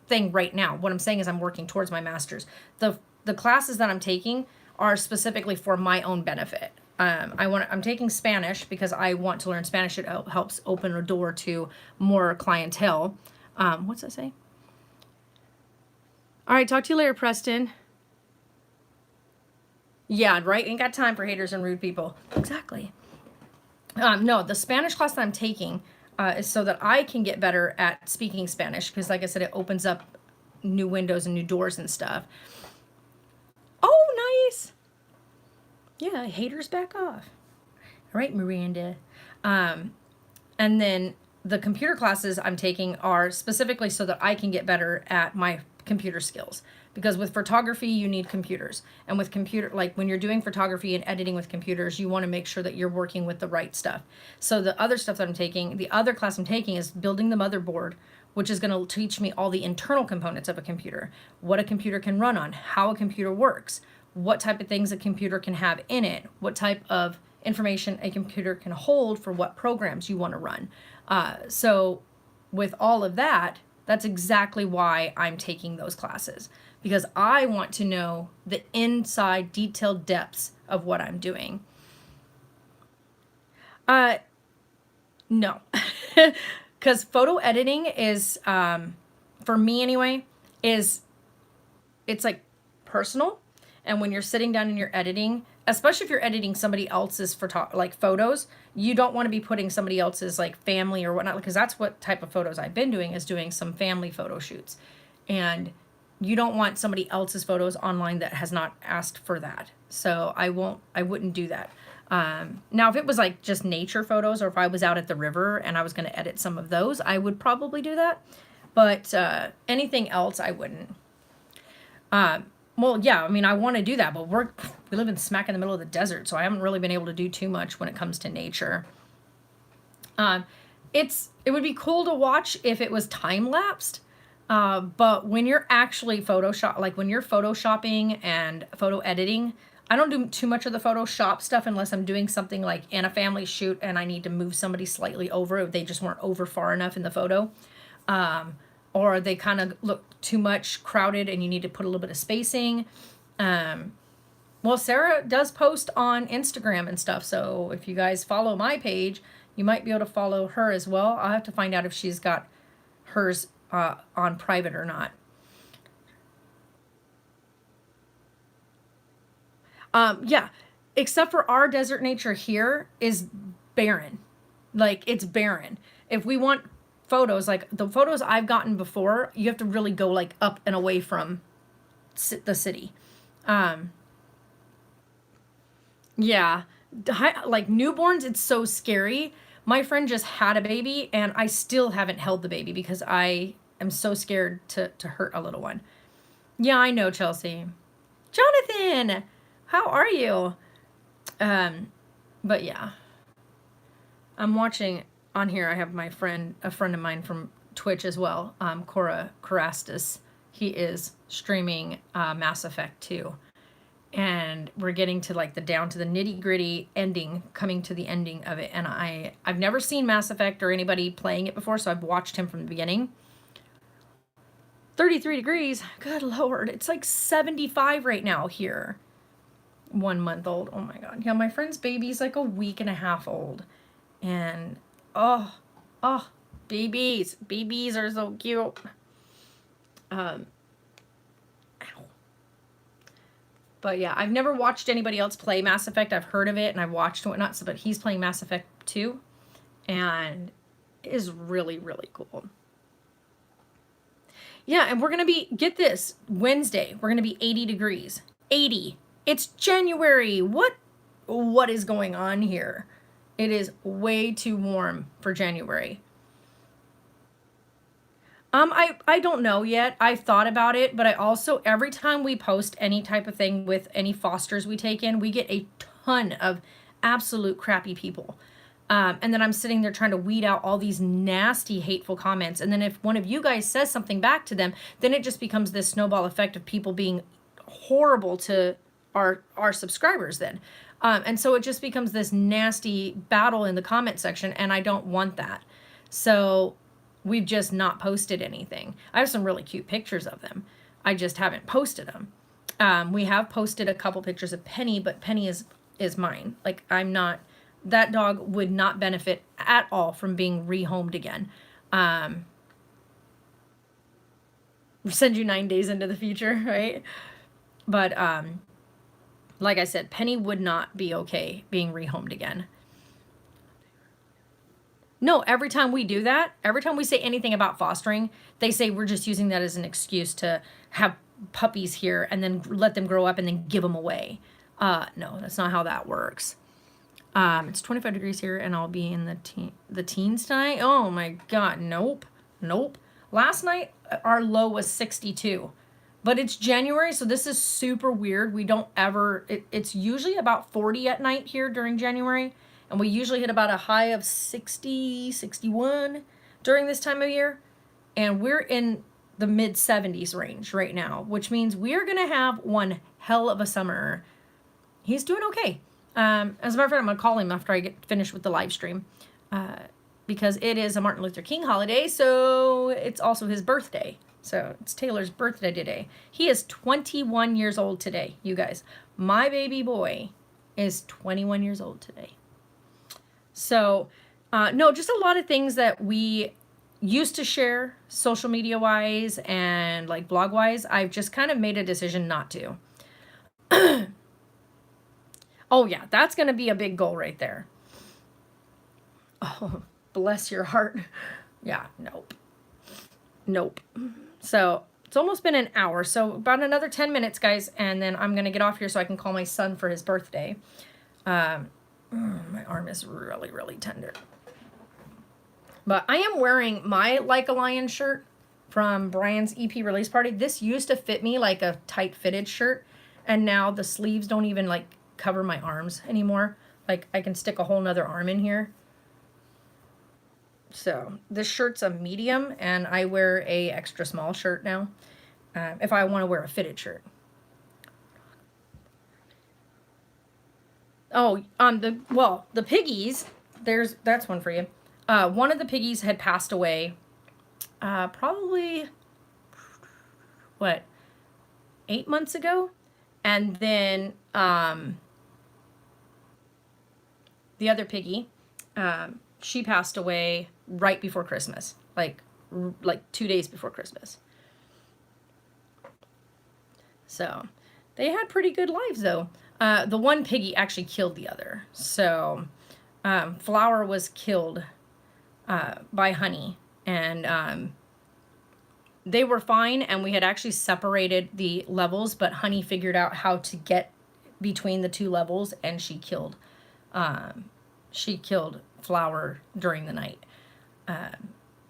thing right now. What I'm saying is I'm working towards my master's. The classes that I'm taking are specifically for my own benefit. I'm taking Spanish because I want to learn Spanish. It helps open a door to more clientele. What's that say? All right, talk to you later, Preston. Yeah, right? Ain't got time for haters and rude people. Exactly. No, the Spanish class that I'm taking is so that I can get better at speaking Spanish because, like I said, it opens up new windows and new doors and stuff. Oh, nice. Yeah, haters back off. All right, Miranda. And then the computer classes I'm taking are specifically so that I can get better at my computer skills. Because with photography, you need computers. And with computer, like when you're doing photography and editing with computers, you want to make sure that you're working with the right stuff. So the other stuff that I'm taking, the other class I'm taking is building the motherboard, which is going to teach me all the internal components of a computer, what a computer can run on, how a computer works, what type of things a computer can have in it, what type of information a computer can hold for what programs you want to run. So with all of that, that's exactly why I'm taking those classes, because I want to know the inside detailed depths of what I'm doing. No, because photo editing is, for me anyway, it's like personal. And when you're sitting down and you're editing, especially if you're editing somebody else's photos, you don't want to be putting somebody else's like family or whatnot, because that's what type of photos I've been doing, is doing some family photo shoots. And you don't want somebody else's photos online that has not asked for that. So I wouldn't do that. Now, if it was like just nature photos, or if I was out at the river and I was going to edit some of those, I would probably do that. But anything else, I wouldn't. Well, yeah, I mean, I want to do that, but we live smack in the middle of the desert, so I haven't really been able to do too much when it comes to nature. It would be cool to watch if it was time-lapsed, But when you're actually when you're photoshopping and photo editing, I don't do too much of the Photoshop stuff unless I'm doing something like in a family shoot and I need to move somebody slightly over if they just weren't over far enough in the photo. Or they kind of look too much crowded and you need to put a little bit of spacing. Well, Sarah does post on Instagram and stuff, so if you guys follow my page, you might be able to follow her as well. I'll have to find out if she's got hers on private or not. Yeah, except for our desert nature here is barren. Like, it's barren. If we want photos, like the photos I've gotten before, you have to really go like up and away from the city. Yeah, like newborns, it's so scary. My friend just had a baby, and I still haven't held the baby because I am so scared to hurt a little one. Yeah, I know, Chelsea. Jonathan, how are you? But yeah, I'm watching on here. I have a friend of mine from Twitch as well, Cora Carastis. He is streaming Mass Effect 2. And we're getting to like the down to the nitty gritty ending, coming to the ending of it. And I've never seen Mass Effect or anybody playing it before, so I've watched him from the beginning. 33 degrees. Good Lord. It's like 75 right now here. 1 month old. Oh my God. Yeah, my friend's baby's like a week and a half old. And oh, babies. Babies are so cute. But yeah, I've never watched anybody else play Mass Effect. I've heard of it and I've watched and whatnot. But he's playing Mass Effect 2 and it is really, really cool. Yeah, and we're going to be, get this, Wednesday, we're going to be 80 degrees. 80. It's January. What is going on here? It is way too warm for January. I don't know yet. I've thought about it, but I also, every time we post any type of thing with any fosters we take in, we get a ton of absolute crappy people. And then I'm sitting there trying to weed out all these nasty, hateful comments. And then if one of you guys says something back to them, then it just becomes this snowball effect of people being horrible to our subscribers then. And so it just becomes this nasty battle in the comment section, and I don't want that. So we've just not posted anything. I have some really cute pictures of them. I just haven't posted them. We have posted a couple pictures of Penny, but Penny is mine. Like, I'm not, that dog would not benefit at all from being rehomed again. Send you 9 days into the future, right? But like I said, Penny would not be okay being rehomed again. No, every time we do that, every time we say anything about fostering, they say we're just using that as an excuse to have puppies here and then let them grow up and then give them away. No, that's not how that works. It's 25 degrees here and I'll be in the teens tonight. Oh my God, nope. Last night, our low was 62. But it's January, so this is super weird. We don't ever, it's usually about 40 at night here during January. And we usually hit about a high of 60, 61 during this time of year. And we're in the mid 70s range right now, which means we're going to have one hell of a summer. He's doing okay. As a matter of fact, I'm going to call him after I get finished with the live stream. Because it is a Martin Luther King holiday, so it's also his birthday. So it's Taylor's birthday today. He is 21 years old today, you guys. My baby boy is 21 years old today. So, no, just a lot of things that we used to share social media wise and like blog wise. I've just kind of made a decision not to. Oh yeah, that's going to be a big goal right there. Oh, bless your heart. Yeah, nope. So it's almost been an hour. So about another 10 minutes, guys. And then I'm going to get off here so I can call my son for his birthday. My arm is really, really tender. But I am wearing my Like a Lion shirt from Brian's EP release party. This used to fit me like a tight fitted shirt. And now the sleeves don't even like cover my arms anymore. Like I can stick a whole nother arm in here. So this shirt's a medium, and I wear a extra small shirt now. If I want to wear a fitted shirt. Oh, the piggies. That's one for you. One of the piggies had passed away. Probably what, 8 months ago, and then the other piggy, she passed away right before Christmas, like 2 days before Christmas. So they had pretty good lives though. The one piggy actually killed the other. So Flower was killed by Honey, and they were fine, and we had actually separated the levels, but Honey figured out how to get between the two levels, and she killed Flower during the night.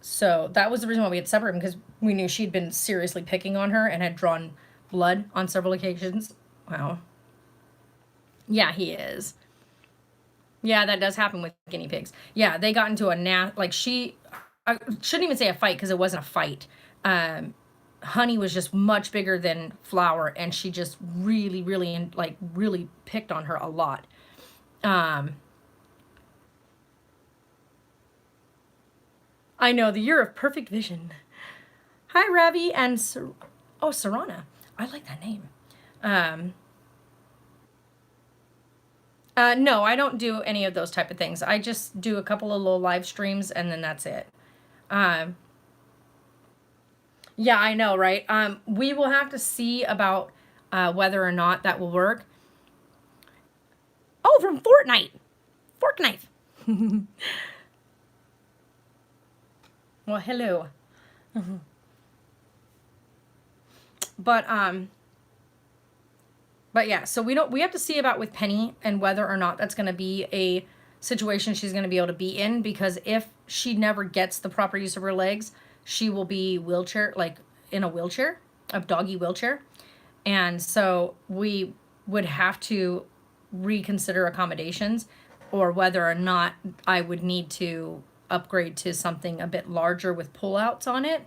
So that was the reason why we had separated, because we knew she'd been seriously picking on her and had drawn blood on several occasions. Wow. Yeah, he is. Yeah, that does happen with guinea pigs. Yeah, they got into a I shouldn't even say a fight, because it wasn't a fight. Honey was just much bigger than Flower, and she just really, really, really picked on her a lot. I know, the year of perfect vision. Hi, Ravi and Sarana. I like that name. No, I don't do any of those type of things. I just do a couple of little live streams, and then that's it. Yeah, I know, right? We will have to see about whether or not that will work. Oh, from Fortnite. Fork knife. Well, hello. But yeah, so we have to see about with Penny and whether or not that's going to be a situation she's going to be able to be in, because if she never gets the proper use of her legs, she will be in a wheelchair, a doggy wheelchair. And so we would have to reconsider accommodations, or whether or not I would need to upgrade to something a bit larger with pullouts on it,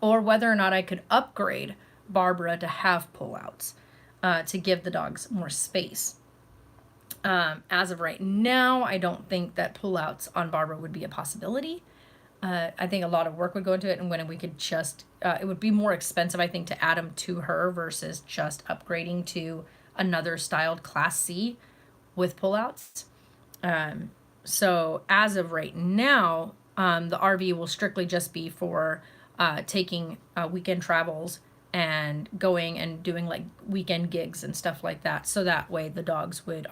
or whether or not I could upgrade Barbara to have pullouts to give the dogs more space. As of right now, I don't think that pullouts on Barbara would be a possibility. I think a lot of work would go into it, and when we could just, it would be more expensive, I think, to add them to her versus just upgrading to another styled Class C with pullouts. So as of right now, the RV will strictly just be for taking weekend travels and going and doing like weekend gigs and stuff like that. So that way the dogs would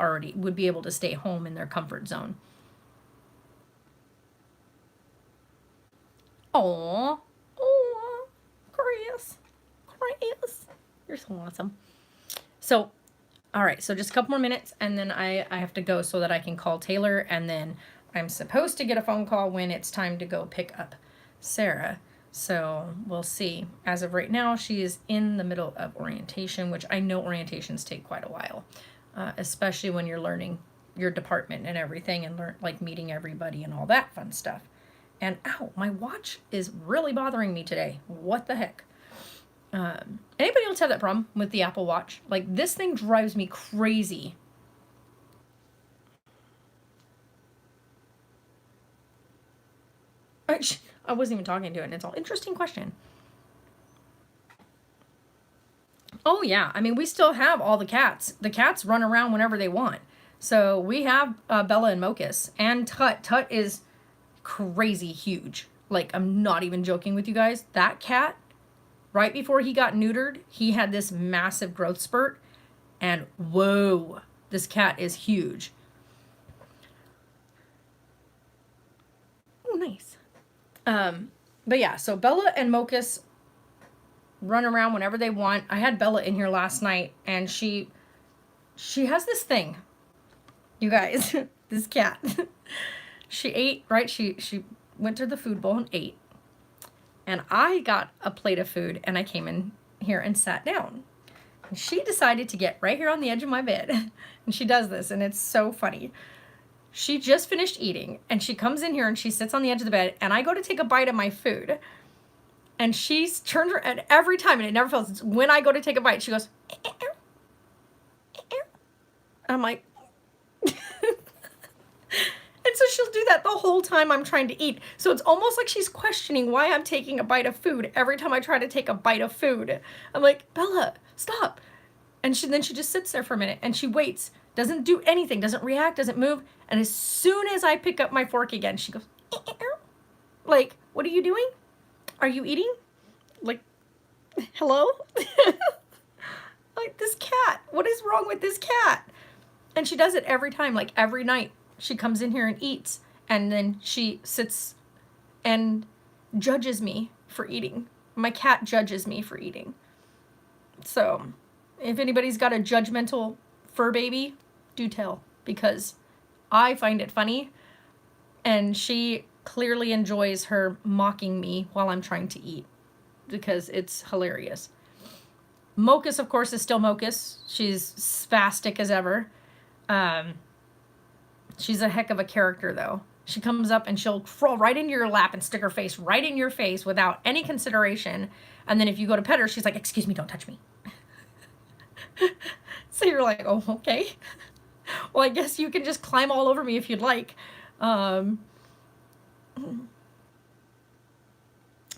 be able to stay home in their comfort zone. Aww. Aww. Chris. You're so awesome. So, all right. So just a couple more minutes, and then I have to go so that I can call Taylor, and then I'm supposed to get a phone call when it's time to go pick up Sarah. So we'll see. As of right now, she is in the middle of orientation, which I know orientations take quite a while, especially when you're learning your department and everything, and meeting everybody and all that fun stuff. And ow, my watch is really bothering me today. What the heck? Anybody else have that problem with the Apple Watch? Like, this thing drives me crazy. I wasn't even talking to it, and it's all interesting question. Oh yeah, I mean, we still have all the cats. The cats run around whenever they want. So we have Bella and Mocus, and Tut. Tut is crazy huge. Like, I'm not even joking with you guys. That cat, right before he got neutered, he had this massive growth spurt, and whoa, this cat is huge. Oh, nice. But yeah, so Bella and Mocus run around whenever they want. I had Bella in here last night, and she has this thing, you guys. This cat. She ate, right? She went to the food bowl and ate. And I got a plate of food, and I came in here and sat down. And she decided to get right here on the edge of my bed. And she does this, and it's so funny. She just finished eating and she comes in here and she sits on the edge of the bed and I go to take a bite of my food. And she's turned her, and every time, and it never fails, when I go to take a bite, she goes, and I'm like, and so she'll do that the whole time I'm trying to eat. So it's almost like she's questioning why I'm taking a bite of food every time I try to take a bite of food. I'm like, Bella, stop. And then she just sits there for a minute and she waits, doesn't do anything, doesn't react, doesn't move. And as soon as I pick up my fork again, she goes, like, what are you doing? Are you eating? Like, hello? Like, this cat, what is wrong with this cat? And she does it every time, like every night. She comes in here and eats, and then she sits and judges me for eating. My cat judges me for eating. So, if anybody's got a judgmental fur baby, do tell, because I find it funny, and she clearly enjoys her mocking me while I'm trying to eat, because it's hilarious. Mocus, of course, is still Mocus. She's spastic as ever. She's a heck of a character, though. She comes up and she'll crawl right into your lap and stick her face right in your face without any consideration. And then if you go to pet her, she's like, excuse me, don't touch me. So you're like, oh, okay. Well, I guess you can just climb all over me if you'd like. We're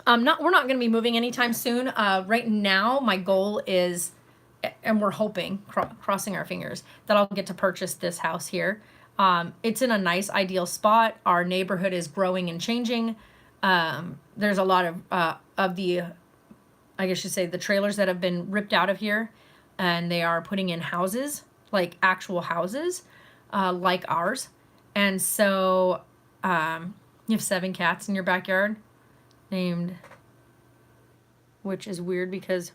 not going to be moving anytime soon. Right now, my goal is, and we're hoping, crossing our fingers, that I'll get to purchase this house here. It's in a nice, ideal spot. Our neighborhood is growing and changing. There's a lot of the, I guess you say, the trailers that have been ripped out of here, and they are putting in houses, like actual houses, like ours. And so you have 7 cats in your backyard, named, which is weird because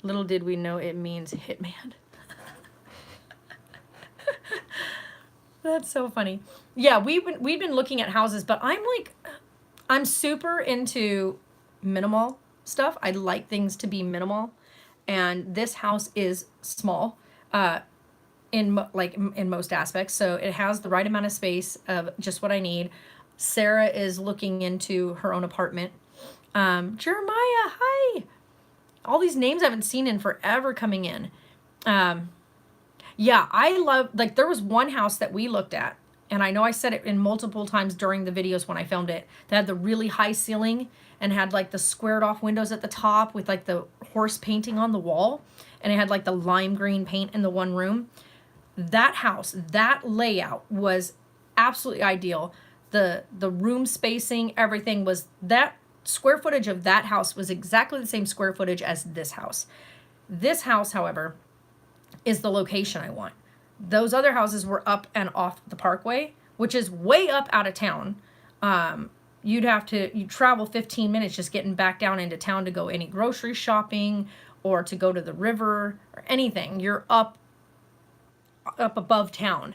little did we know it means hitman. That's so funny. Yeah, we've been looking at houses, but I'm super into minimal stuff. I like things to be minimal, and this house is small, in most aspects. So it has the right amount of space of just what I need. Sarah is looking into her own apartment. Jeremiah, hi. All these names I haven't seen in forever coming in. Yeah, I love, like, there was one house that we looked at, and I know I said it in multiple times during the videos when I filmed it, that had the really high ceiling and had like the squared off windows at the top with like the horse painting on the wall, and it had like the lime green paint in the one room. That house, that layout was absolutely ideal. The room spacing, everything was, that square footage of that house was exactly the same square footage as this house. This house, however, is the location I want. Those other houses were up and off the parkway, which is way up out of town. You'd travel 15 minutes just getting back down into town to go any grocery shopping or to go to the river or anything. You're up above town.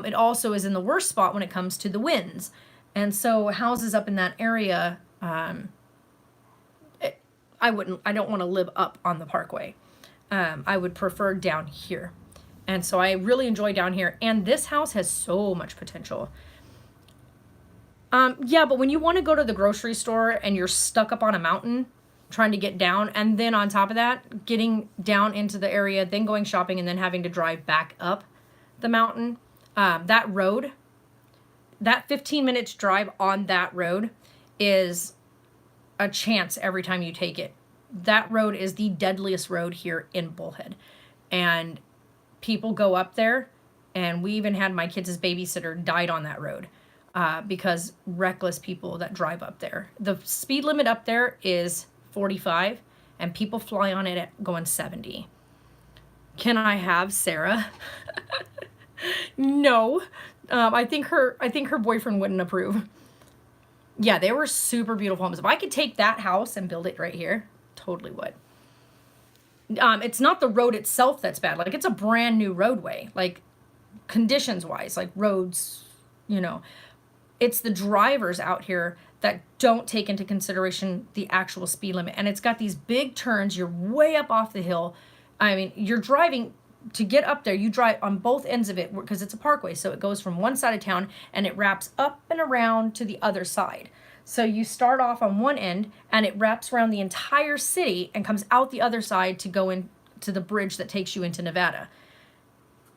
It also is in the worst spot when it comes to the winds. And so houses up in that area, I don't want to live up on the parkway. I would prefer down here. And so I really enjoy down here. And this house has so much potential. Yeah, but when you want to go to the grocery store and you're stuck up on a mountain trying to get down, and then on top of that, getting down into the area, then going shopping, and then having to drive back up the mountain, that road, that 15 minutes drive on that road is a chance every time you take it. That road is the deadliest road here in Bullhead. And people go up there, and we even had my kids' babysitter died on that road because reckless people that drive up there. The speed limit up there is 45, and people fly on it at going 70. Can I have Sarah? No. I think her boyfriend wouldn't approve. Yeah, they were super beautiful homes. If I could take that house and build it right here, totally would. It's not the road itself that's bad. Like, it's a brand new roadway, like conditions wise, like roads, it's the drivers out here that don't take into consideration the actual speed limit. And it's got these big turns. You're way up off the hill. I mean, you're driving to get up there, you drive on both ends of it because it's a parkway. So it goes from one side of town and it wraps up and around to the other side. So you start off on one end and it wraps around the entire city and comes out the other side to go into the bridge that takes you into Nevada.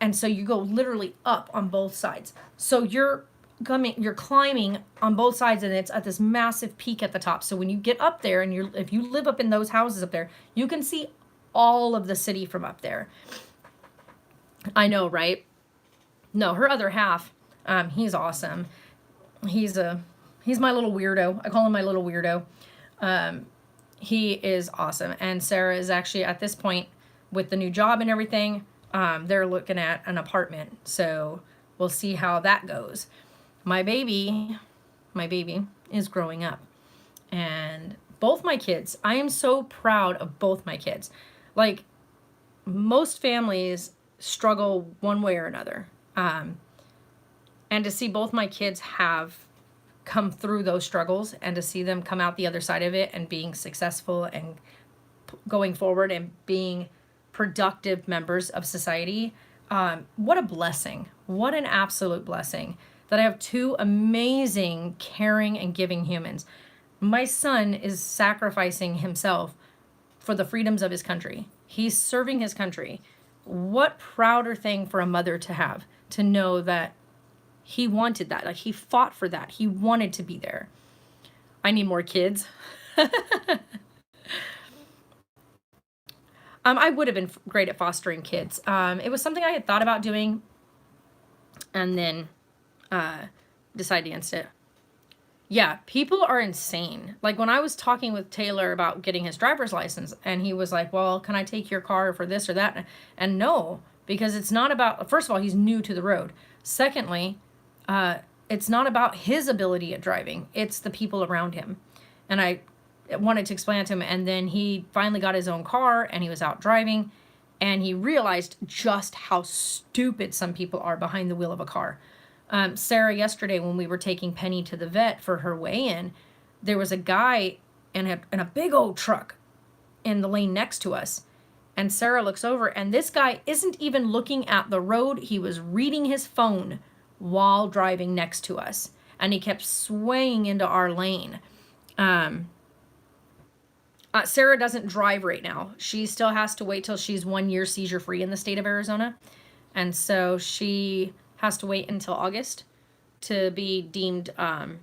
And so you go literally up on both sides. So you're climbing on both sides, and it's at this massive peak at the top. So when you get up there, and if you live up in those houses up there, you can see all of the city from up there. I know, right? No, her other half, he's awesome. He's my little weirdo. I call him my little weirdo. He is awesome. And Sarah is actually at this point with the new job and everything. They're looking at an apartment. So we'll see how that goes. My baby is growing up. And both my kids, I am so proud of both my kids. Like, most families struggle one way or another. And to see both my kids have come through those struggles and to see them come out the other side of it and being successful and going forward and being productive members of society, what a blessing. What an absolute blessing that I have two amazing, caring, and giving humans. My son is sacrificing himself for the freedoms of his country. He's serving his country. What prouder thing for a mother to have, to know that he wanted that. Like, he fought for that. He wanted to be there. I need more kids. I would have been great at fostering kids. It was something I had thought about doing and then decided against it. Yeah, people are insane. Like, when I was talking with Taylor about getting his driver's license, and he was like, well, can I take your car for this or that? And no, because it's not about, first of all, he's new to the road. Secondly, it's not about his ability at driving. It's the people around him. And I wanted to explain it to him, and then he finally got his own car, and he was out driving, and he realized just how stupid some people are behind the wheel of a car. Sarah, yesterday when we were taking Penny to the vet for her weigh-in, there was a guy in a big old truck in the lane next to us. And Sarah looks over, and this guy isn't even looking at the road. He was reading his phone while driving next to us. And he kept swaying into our lane. Sarah doesn't drive right now. She still has to wait till she's 1 year seizure-free in the state of Arizona. And so she has to wait until August to be deemed, I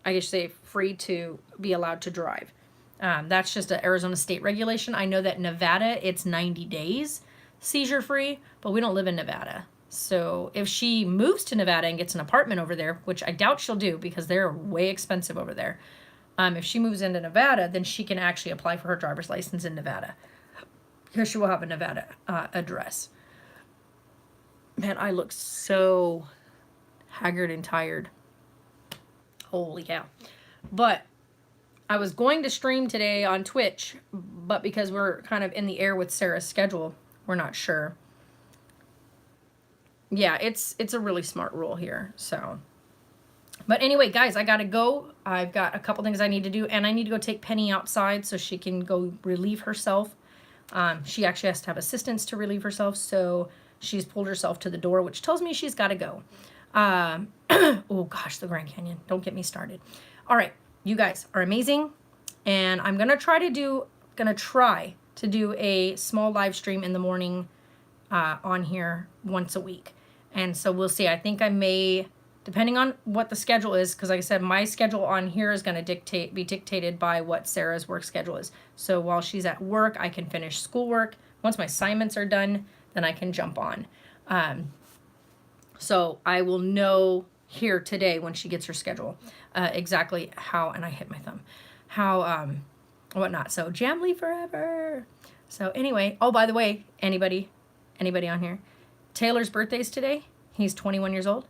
guess say, free to be allowed to drive. That's just an Arizona state regulation. I know that Nevada, it's 90 days seizure-free, but we don't live in Nevada. So if she moves to Nevada and gets an apartment over there, which I doubt she'll do because they're way expensive over there, if she moves into Nevada, then she can actually apply for her driver's license in Nevada because she will have a Nevada address. Man, I look so haggard and tired. Holy cow. But I was going to stream today on Twitch, but because we're kind of in the air with Sarah's schedule, we're not sure. Yeah, it's a really smart rule here, so. But anyway, guys, I gotta go. I've got a couple things I need to do, and I need to go take Penny outside so she can go relieve herself. She actually has to have assistance to relieve herself, so she's pulled herself to the door, which tells me she's got to go. Oh, gosh, the Grand Canyon. Don't get me started. All right, you guys are amazing, and I'm going to try to do a small live stream in the morning on here once a week. And so we'll see. I think I may, depending on what the schedule is, because like I said, my schedule on here is going to be dictated by what Sarah's work schedule is. So while she's at work, I can finish schoolwork. Once my assignments are done, then I can jump on. So I will know here today when she gets her schedule exactly how, and I hit my thumb, how, whatnot. So Jamly forever. So anyway, oh, by the way, anybody on here, Taylor's birthday is today. He's 21 years old.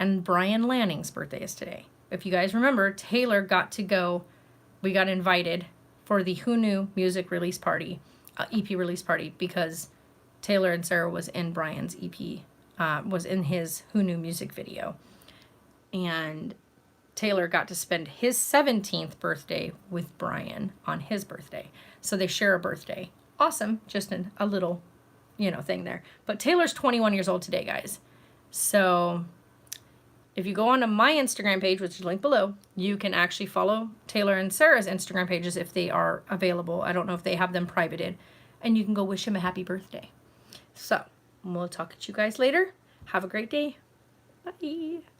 And Brian Lanning's birthday is today. If you guys remember, Taylor got to go, we got invited for the Who Knew music release party, EP release party, because Taylor and Sarah was in Brian's EP, was in his Who Knew music video. And Taylor got to spend his 17th birthday with Brian on his birthday. So they share a birthday. Awesome. Just a little you know, thing there. But Taylor's 21 years old today, guys. So if you go onto my Instagram page, which is linked below, you can actually follow Taylor and Sarah's Instagram pages if they are available. I don't know if they have them privated. And you can go wish him a happy birthday. So we'll talk to you guys later. Have a great day. Bye.